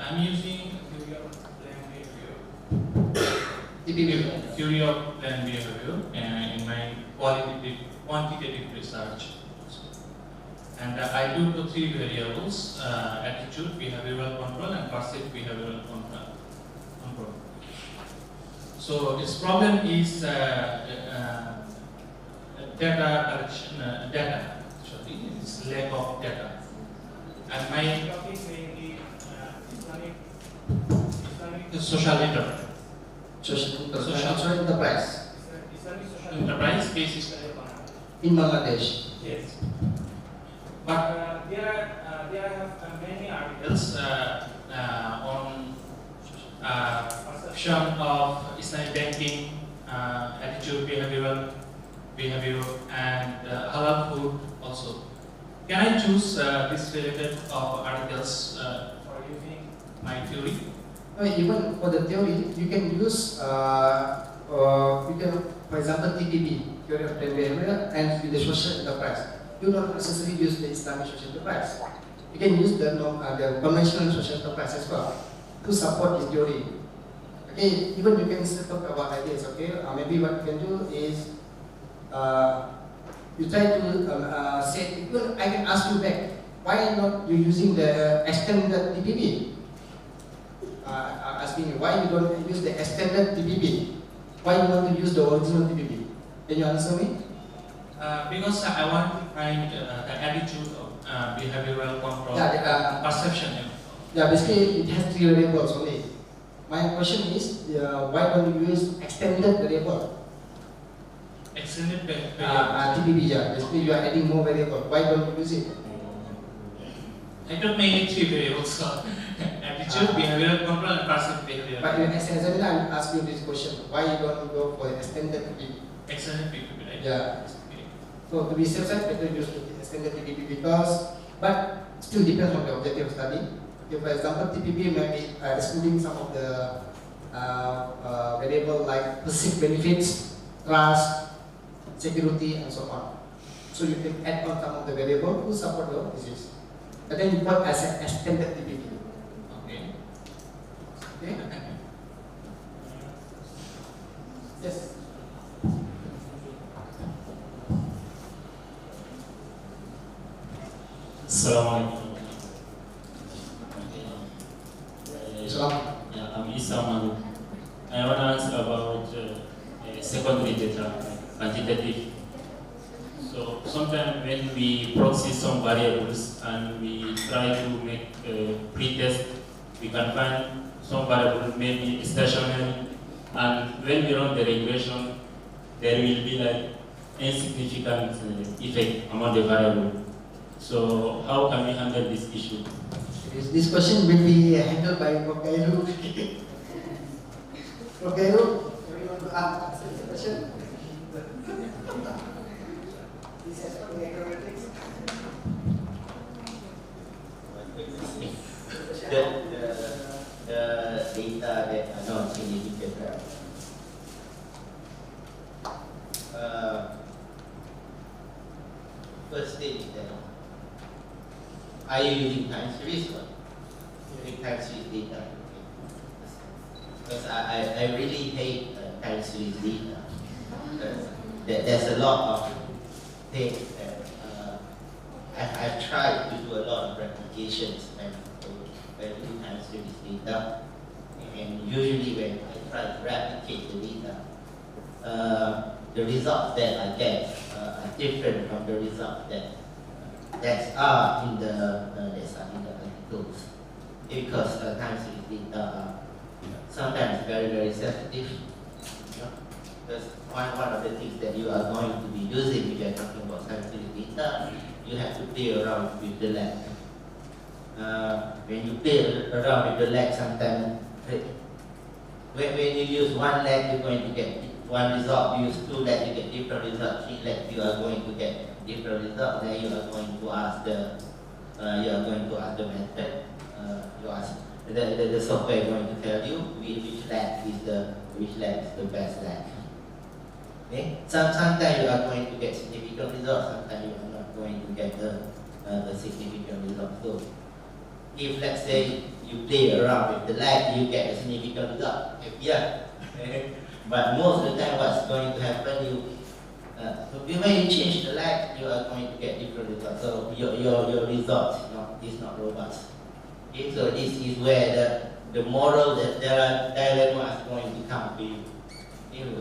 I'm using theory of plan behavior. Theory of plan behavior in my quantitative research. And I do the three variables: attitude, behavioral control, and perceived behavioral control. So its problem is data collection, data. Actually, it's lack of data. And my topic mainly Islamic social enterprise. Social enterprise. Islamic social enterprise based In Bangladesh. Yes. But there have many articles on perception of Islamic banking, attitude, behavior, and halal food also. Can I choose this related of articles for using my theory? Even for the theory, you can use, for example, TPB, theory of plan behavior, and with the social enterprise. You don't necessarily use the Islamic social enterprise. You can use the conventional social enterprise as well to support this theory. Okay, even you can still talk about ideas. Okay, maybe what you can do is you try to say, well, I can ask you back, why not you using the extended TPP? I'm asking you, why you don't use the extended TPP? Why you want to use the original TPP? Can you answer me? Because I want to find the attitude of behavioral control, perception. Yeah, basically it has three variables only. My question is, why don't you use extended variable? Extended TPP, yeah. Basically, you are adding more variable. Why don't you use it? I don't make it three variables. So attitude, behavioral control, and perceived behavior. But as an examiner, I will ask you this question: why you don't go for extended TPP? Extended TPP, right? Yeah. So to be safe side, better use extended TPP because, but still depends on the objective of study. Okay, for example, TPP may be excluding some of the variable like perceived benefits, trust, security, and so on. So you can add on some of the variable to support your thesis. But then you put as an extended TPP. Okay. Okay. Yes. Assalamualaikum. Yeah, I'm Islam. I want to ask about secondary data, quantitative. So sometimes when we proxy some variables and we try to make a pre-test, we can find some variable maybe stationary, and when we run the regression, there will be like insignificant effect among the variable. So how can we handle this issue? This question will be handled by Prof. Kairu. Prof. Kairu, you want to answer the question? This is for the econometrics. The data that are not significant, first thing is that are you using time series or using time series data? Because I really hate time series data. There's a lot of things that I've tried to do a lot of replications when doing time series data, and usually when I try to replicate the data, the results that I get are different from the results that are in the articles, because time series data are sometimes very sensitive. Because one of the things that you are going to be using if you are talking about time series data, you have to play around with the lag. When you play around with the lag, sometimes when you use one lag, you're going to get one result. You use two lag, you get different results. Three lag, you are going to get different results. Then you are going to ask the method. You ask the software is going to tell you which lag is the best lag. Okay? Sometimes you are going to get significant results. Sometimes you are not going to get the significant result. So if let's say you play around with the lag, you get a significant result. Yeah. But most of the time, what's going to happen, when you change the lag, you are going to get different results. So your result is not robust. Okay? So this is where the moral dilemma is going to come to you.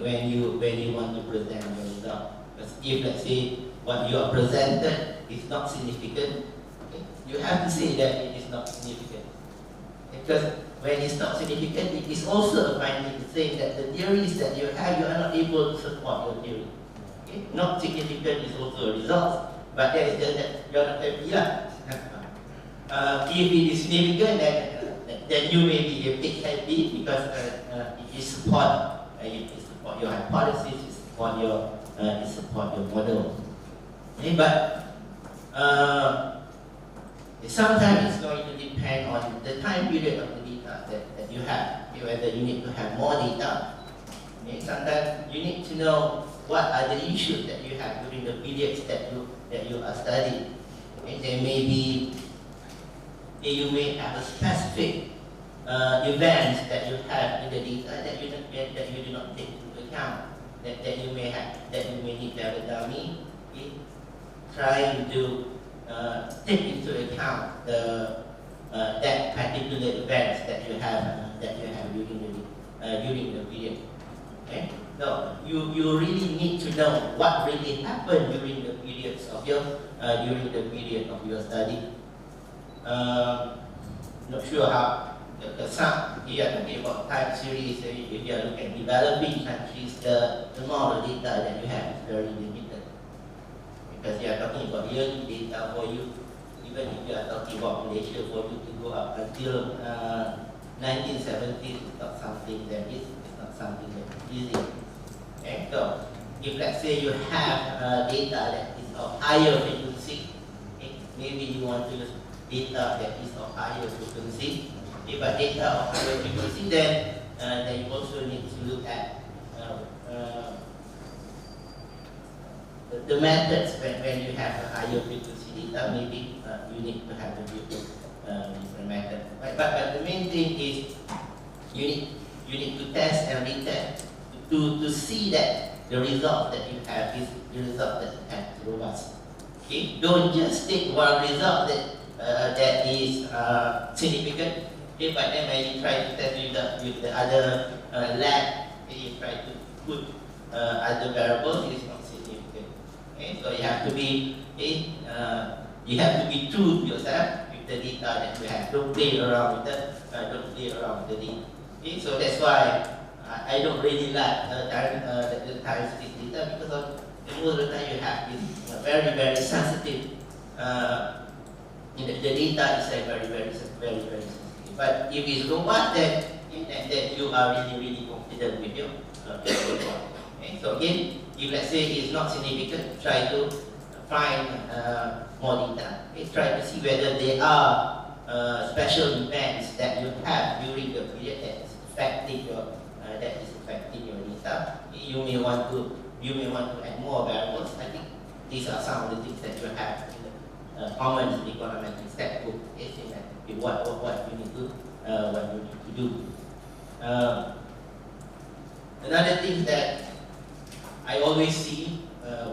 When you want to present your result. Because if let's say what you are presented is not significant, okay, you have to say that it is not significant. Because when it's not significant, it is also a finding saying that the theories that you have, you are not able to support your theory. Okay? Not significant is also a result, but there is that you are not FEBI. If it is significant, then you may be a bit happy because it support your hypothesis, it support your model. Okay? But sometimes it's going to depend on the time period of the data that you have. Okay? Whether you need to have more data. Okay? Sometimes you need to know what are the issues that you have during the periods that you are studying. Okay? There may be, you may have a specific events that you have in the data that you do not take into account. That you may need to have a dummy, okay? Trying to take into account that particular events that you have during the period. Okay? So you really need to know what really happened during the periods of your study. Not sure how. Some here talking about time series. If you are looking at developing countries, the amount of data that you have is very limited. Because you are talking about yearly data for you. Even if you are talking about Malaysia, for you to go up until 1970 is not something that is easy. Okay? So if let's say you have data that is of higher frequency, okay, maybe you want to use data that is of higher frequency. If a data of higher frequency, then you also need to look at the methods when you have a higher frequency data. Maybe you need to have a different method. Right? But the main thing is you need to test and retest to see that the result that you have is the result that is robust. Okay? Don't just take one result that is significant. Okay, but then when you try to test with the other lab, okay, you try to put other variables, it is not significant. Okay, so you have to be true to yourself with the data that you have. Don't play around with the data. Okay, so that's why I don't really like the time series data, because of most of the time you have this very sensitive the data is like very sensitive. But if it's robust, then you are really confident with your report. Okay? So again, if let's say it's not significant, try to find more data. Okay? Try to see whether there are special events that you have during the period that is affecting your data. You may want to add more variables. I think these are some of the things that you have in the common econometrics textbook. What you need to do. Another thing that I always see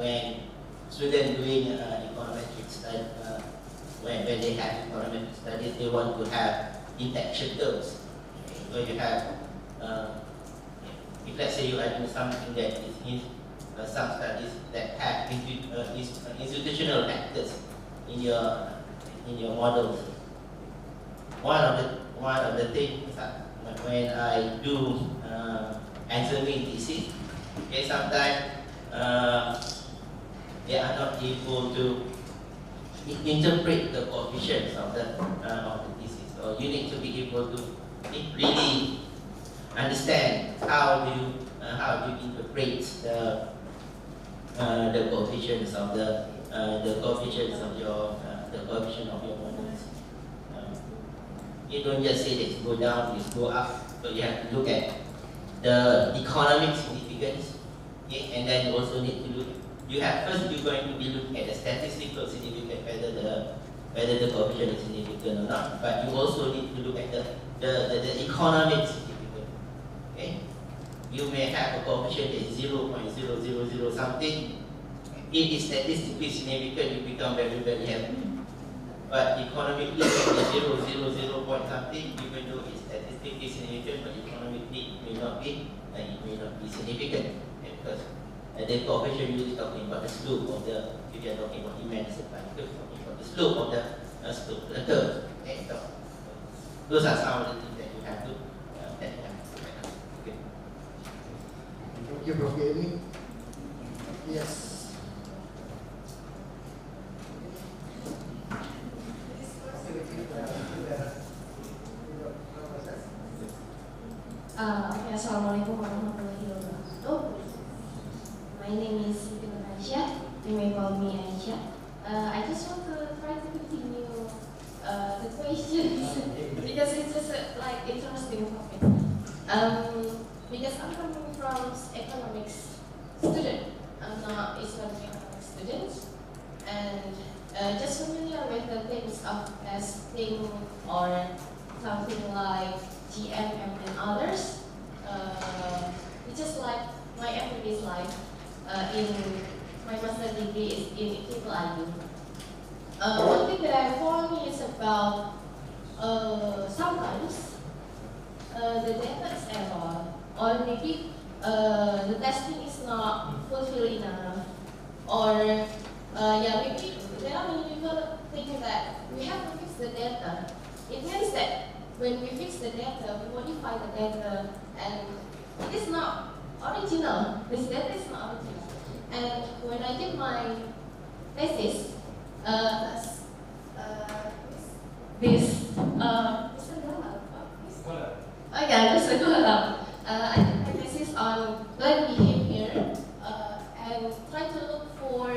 when students doing econometric study, when they have econometric studies, they want to have detection terms. Okay? So you have, if let's say you are doing something that is in some studies that have institutional factors in your models. One of the things when I do examine thesis, okay, sometimes they are not able to interpret the coefficients of the thesis. So you need to be able to really understand how do you interpret the coefficients of your models. You don't just say that go down, it's go up. So you have to look at the economic significance, okay? And then you also need to look. First you're going to be looking at the statistical significance, whether the coefficient is significant or not. But you also need to look at the economic significance. Okay? You may have a coefficient that is 0.000 something. It is statistically significant, you become very happy. But economically, it can be 0.000 point something, even though it's statistically significant, but economically it may not be significant. Because the coefficient usually talking about the slope of the, if you are talking about demand supply, you're talking about the slope of the curve. Okay? So those are some of the things that you have to okay. Thank you, Prof. Amy. Yes. Okay, Assalamualaikum warahmatullahi wabarakatuh. My name is Aisyah. You may call me Aisyah. I just want to try to continue the questions because it's just like interesting topic. Because I'm coming from economics student, I'm not Islamic economics student, and just familiar with the things of testing or something like GMM and others. It's just like my everyday life in my master's degree is in IIUM. One thing that I found is about sometimes the data is error, or maybe the testing is not fulfilled enough, or maybe there are many people thinking that we have to fix the data. It means that when we fix the data, we modify the data, and it is not original. This data is not original. And when I did my thesis, I did my thesis on learning behavior and try to look for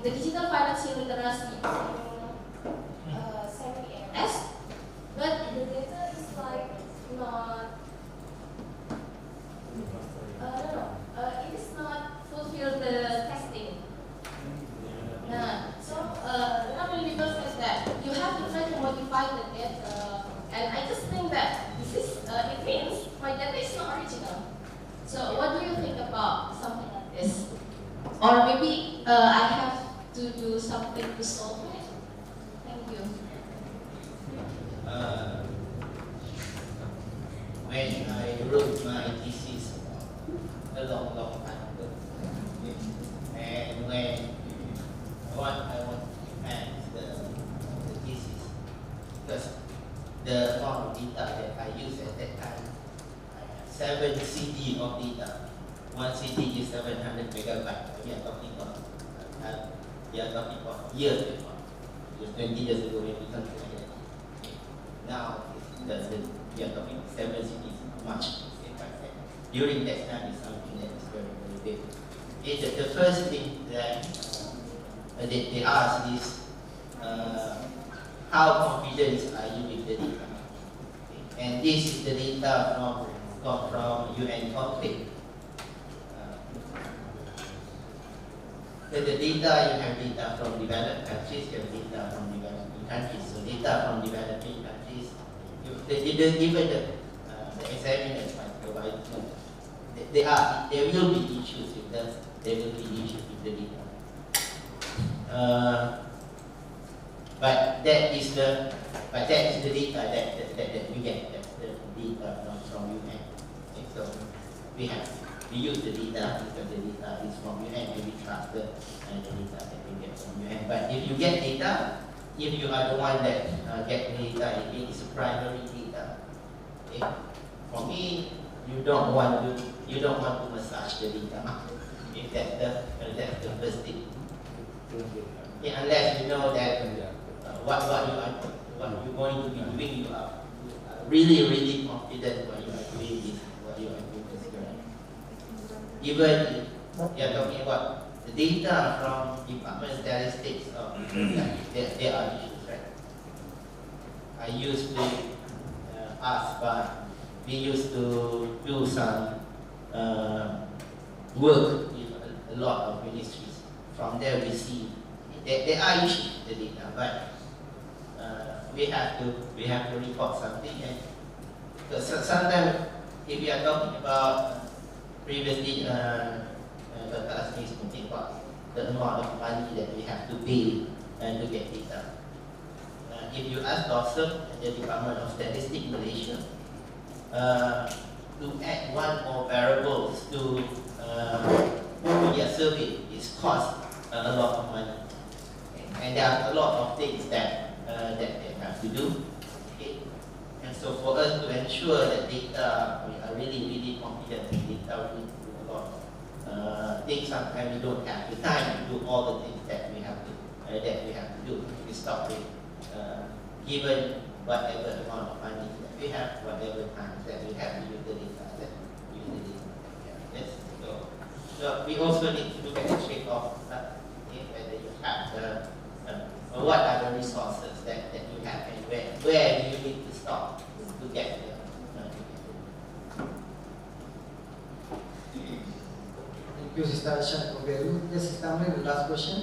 the digital financial literacy in semi-AMS. But the data is like not, it is not fulfill the testing. So not many people says that you have to try to modify the data, and I just think that this is it means my data is not original. So what do you think about something like this? Or maybe I have to do something to solve it. Thank you. When I wrote my thesis a long time ago, and when I want to defend the thesis, because the amount of data that I used at that time, I had 7 CD of data. One CD is 700 megabytes. We are talking about years before. Just 20 years ago, maybe something like that. Now, we are talking 7 cities, much. During that time, is something that is very, very big. The first thing that they ask is, how confident are you with the data? And this is the data from UN conflict. The data, you have data from developed countries, you have data from developing countries. So data from developing countries, even the examiners might provide, there will be issues with that. There will be issues with the data. But that is the data that we get. That's the data from UN. Okay, so we use the data because the data is from UN and we trust the data that we get from UN. But if you get data, if you are the one that get data, it is primary data. Okay? For me, you don't want to massage the data. If that's the first thing. Okay, unless you know that what you're going to be doing, you are really confident what you are doing is what you are doing is correct. Even if you are talking about the data from Department of Statistics, there are issues, right? I used to ask, but we used to do some work with a lot of ministries. From there we see there are issues with the data, but we have to report something. And sometimes, if we are talking about previously, Dr. Asmi is talking about the amount of money that we have to pay to get data. If you ask Dawson at the Department of Statistics Malaysia to add one more variables to their survey, it costs a lot of money. And there are a lot of things that they have to do. Okay? And so for us to ensure that data, we are really confident in data, we need to do a lot of things. Sometimes we don't have the time to do all the things that we have to do. We stop with given whatever amount of money that we have, whatever time that we have to use the data. Yes. So we also need to look at the shape of whether you have what are the resources that you have and where do you need to stop to get there. Thank you, Sister Aisha Koberu. Yes, Sister Amri, the last question.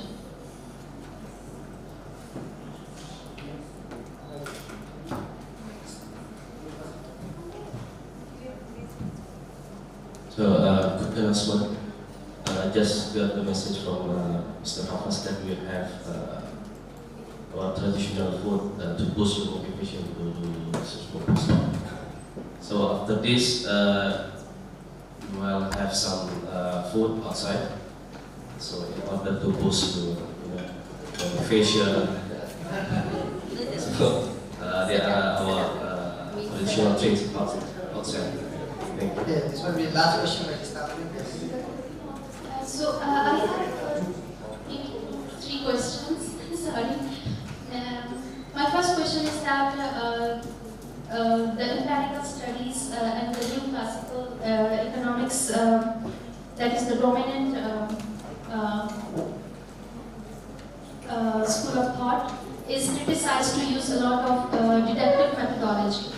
So, quick announcement. Just got the message from Mr. Hafiz that we have our traditional food to boost your motivation to search for postdoc. So after this, we will have some food outside. So in order to boost your motivation, so there are our traditional drinks outside. Thank you. Yeah, this will be the last question by Sister Amri. So I have 3 questions. Sorry. My first question is that the empirical studies and the new classical economics, that is the dominant school of thought, is criticized to use a lot of deductive methodology.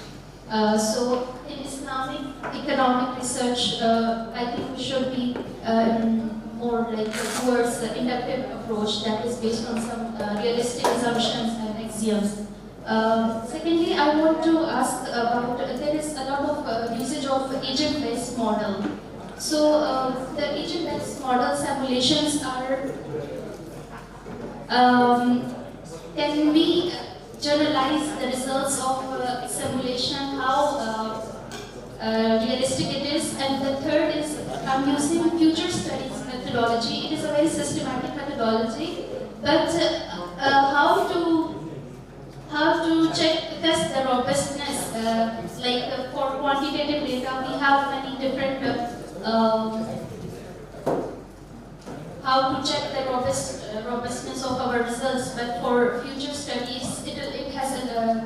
So in Islamic economic research, I think we should be more like towards the inductive approach that is based on some realistic assumptions and axioms. Secondly, I want to ask about, there is a lot of usage of agent-based model. So the agent-based model simulations are, can we generalize the results of simulation, how realistic it is? And the third is, I'm using future studies methodology. It is a very systematic methodology, but how to test the robustness? Like for quantitative data, we have many different how to check the robustness of our results. But for future studies, it has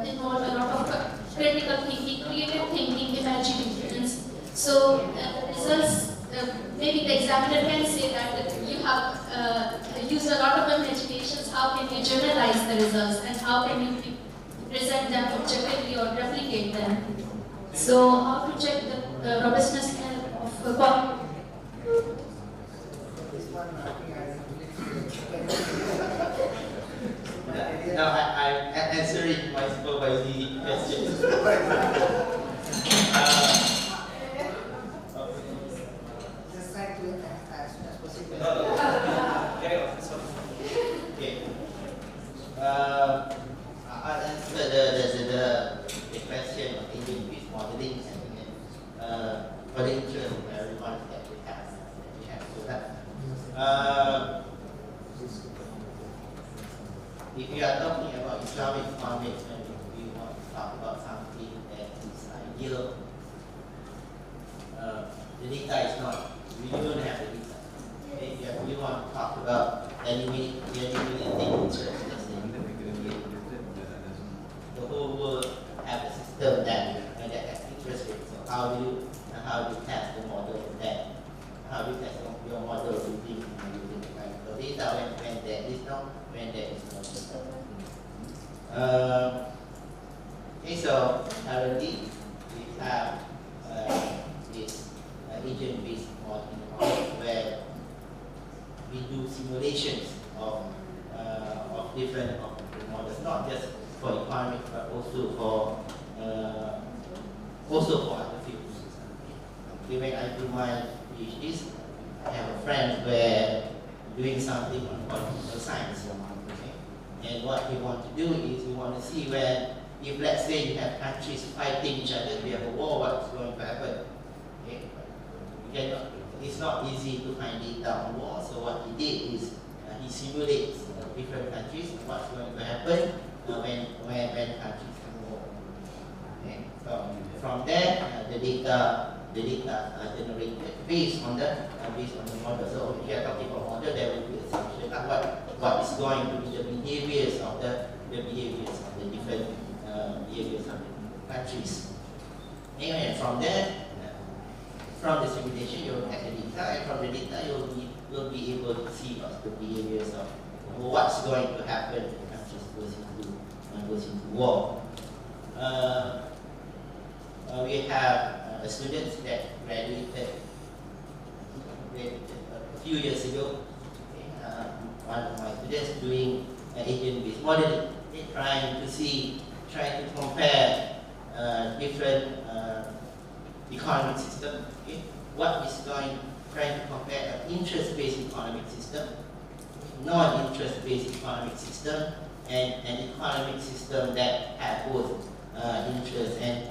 involved a lot of critical thinking, creative thinking, imaginations. So results, maybe the examiner can say that you have used a lot of imaginations. How can you generalize the results, and how can you present them objectively or replicate them? So how to check the robustness of quality? No, I'm answering my supervisee questions. Just try to as soon as possible. Okay. I'll answer the question of engine-based modeling and for the interest of everyone that we have. So that. If you are talking about Islamic economics and we want to talk about something that is ideal, the data is not, we don't have the data. Okay? If you want to talk about eliminating interest, the whole world have a system that has interest rates. So how do you test the model of that? How do you test your model using the data when there is no data? Okay, so currently we have this agent-based modeling where we do simulations of different models, not just for economics but also for other fields. Okay, when I do my PhDs, I have a friend where doing something on political science. Okay? And what we want to do is we want to see where, if let's say you have countries fighting each other, we have a war, what's going to happen? Okay? It's not easy to find data on war, so what he did is he simulates different countries, what's going to happen when countries have war. Okay? So from there, the data are generated based on the model. So if you are talking about model, there will be assumption of what is going to be the behaviors of the different behaviors of the countries. And from there, from the simulation, you will have the data, and from the data, you will be able to see what's the behaviors of what's going to happen when countries goes into war. We have students that graduated a few years ago. One of my students doing agent-based modeling, trying to compare different economic systems. Okay? Trying to compare an interest-based economic system, non-interest-based economic system, and an economic system that has both interest and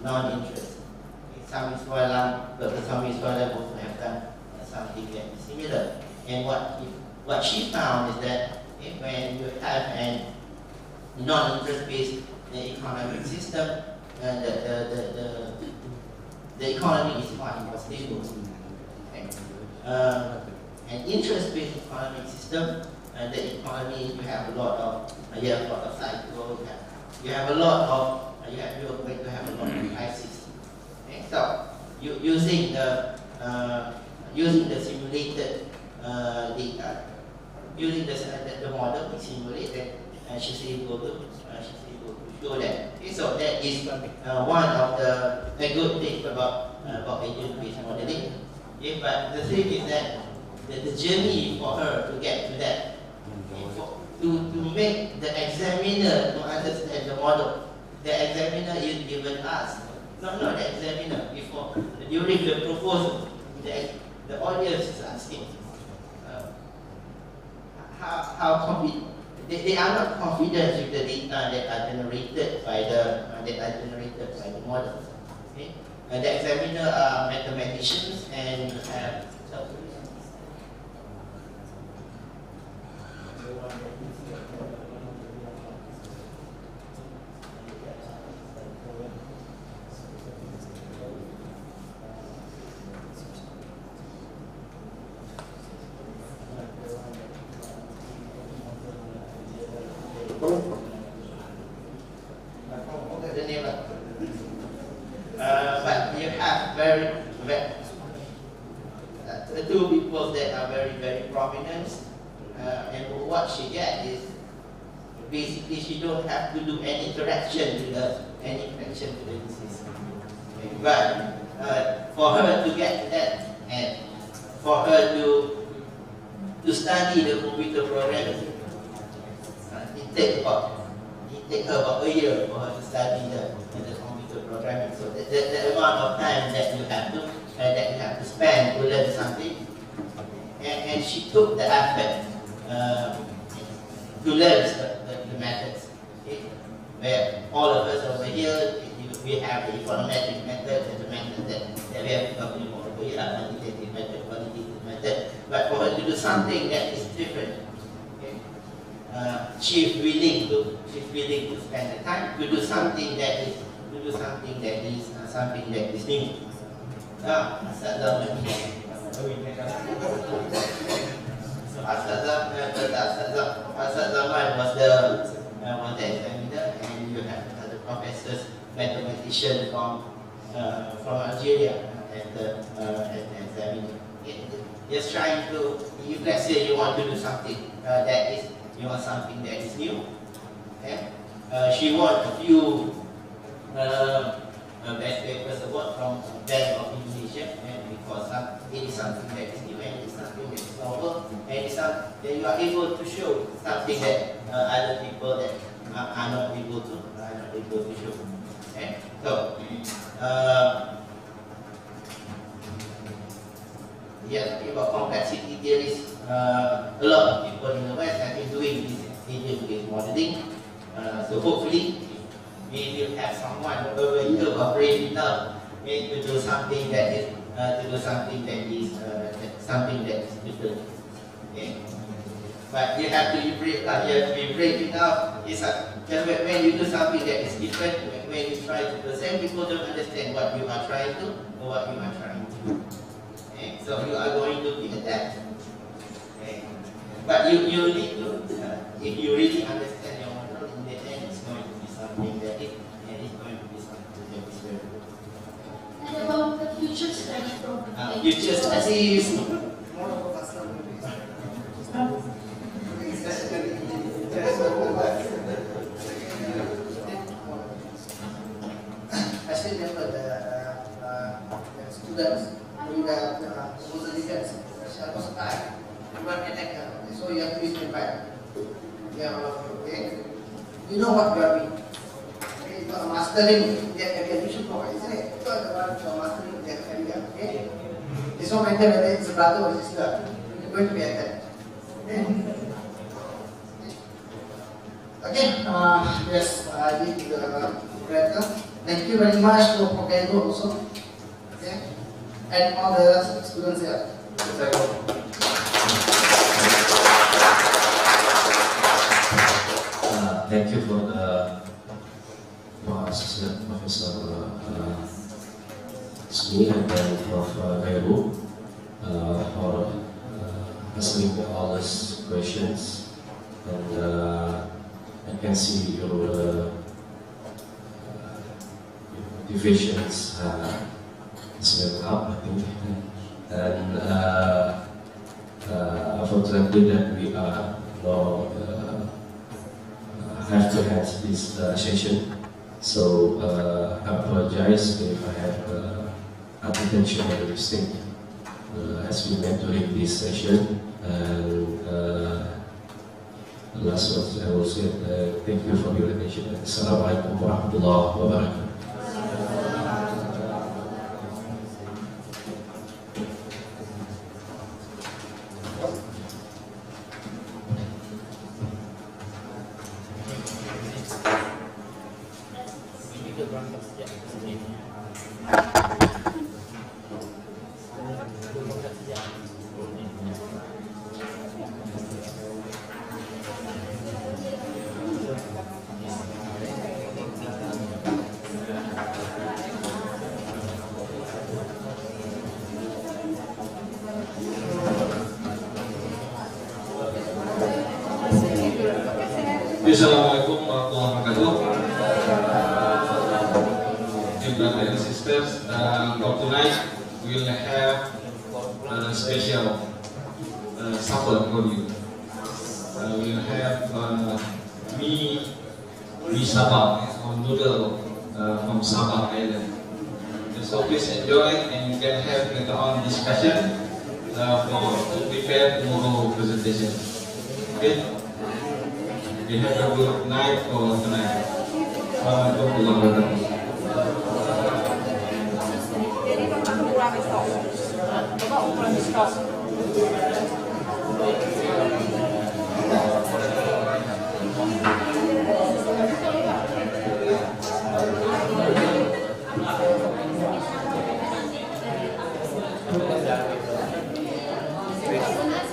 non-interest. Some is also have done something that is similar. And what she found is that when you have a non-interest-based economic system, the economy is much more stable. Okay? An interest-based economic system, the economy, you have a lot of cycles, you're going to have a lot of crises. Okay? So using the simulated data, using the model we simulated, she's able to show that. Okay, so that is one of the good things about agent-based modeling. Okay, but the thing is that the journey for her to get to that, to make the examiner to understand the model, the examiner is given us, not the examiner, during the proposal, the audience is asking how confident. They are not confident with the data that are generated by the models. Okay? The examiner are mathematicians, and you have pupils that are very, very prominent, and what she gets is basically she don't have to do any correction to the disease. Okay. But for her to get to that, and for her to study the computer programming, it takes her about a year for her to study the computer programming. So the amount of time that you have to spend to learn something, and she took the effort to learn the methods. Okay? Where all of us over here, we have the econometric method and the method that we have talking about over here, quantitative method, qualitative method. But for her to do something that is different, okay? She's willing to spend the time to do something that is something that is new. Asad Zaman was the examiner, and you have the professors, mathematician from Algeria as the examiner. Just trying to, if let's say you want to do something that is new, okay? She won a few best papers award from Bank of Indonesia, because it is something that is new, and it is something that is novel, and it is something that you are able to show something that other people that are not able to show. Okay? So, talking about complexity theories, a lot of people in the West have been doing this agent-based modeling. So hopefully, we will have someone over here who are brave enough to do something that is different. Okay? But you have to be brave. You have to be brave enough. Just when you do something that is different, when you try to present, people don't understand what you are trying to or what you are trying to do. Okay? So you are going to be attacked. Okay? But you need to, if you really understand your model, in the end, it's going to be something that is very good. And about the future study program. Future studies. I still remember the students doing the proposal defense. Shall was time. You want an attacker, so you have to use the fire. Yeah, all of you, okay? You know what you are doing. Okay, you are mastering the area. You should know, isn't it? You are the one who are mastering that area, okay? This one matter whether it's a brother or sister. You're going to be attacked. Okay? Again, yes, I did the corrector. Thank you very much to Pokego also. Okay? And all the students here. Thank you for the Assistant Professor Smi and then Prof. Gairu for answering all these questions. And I can see your motivations is went up, I think. And unfortunately that we are now have to have this session. So I apologize if I have unintentional mistake as we met during this session. And last words I will say, thank you for your attention. Assalamualaikum warahmatullahi wabarakatuh. Assalamualaikum warahmatullahi wabarakatuh. Dear brothers and sisters, for tonight we will have a special supper for you. We'll have mee Sabah or noodle from Sabah Island. So please enjoy, and you can have later on discussion to prepare tomorrow presentation. Okay? We have a good night for tonight. Assalamualaikum warahmatullahi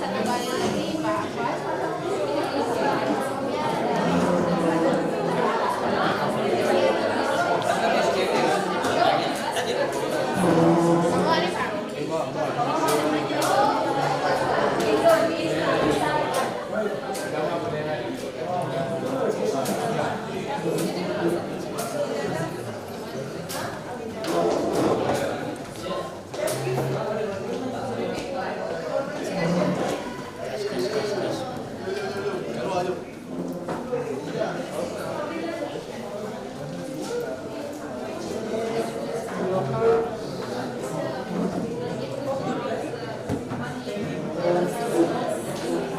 Satu banyak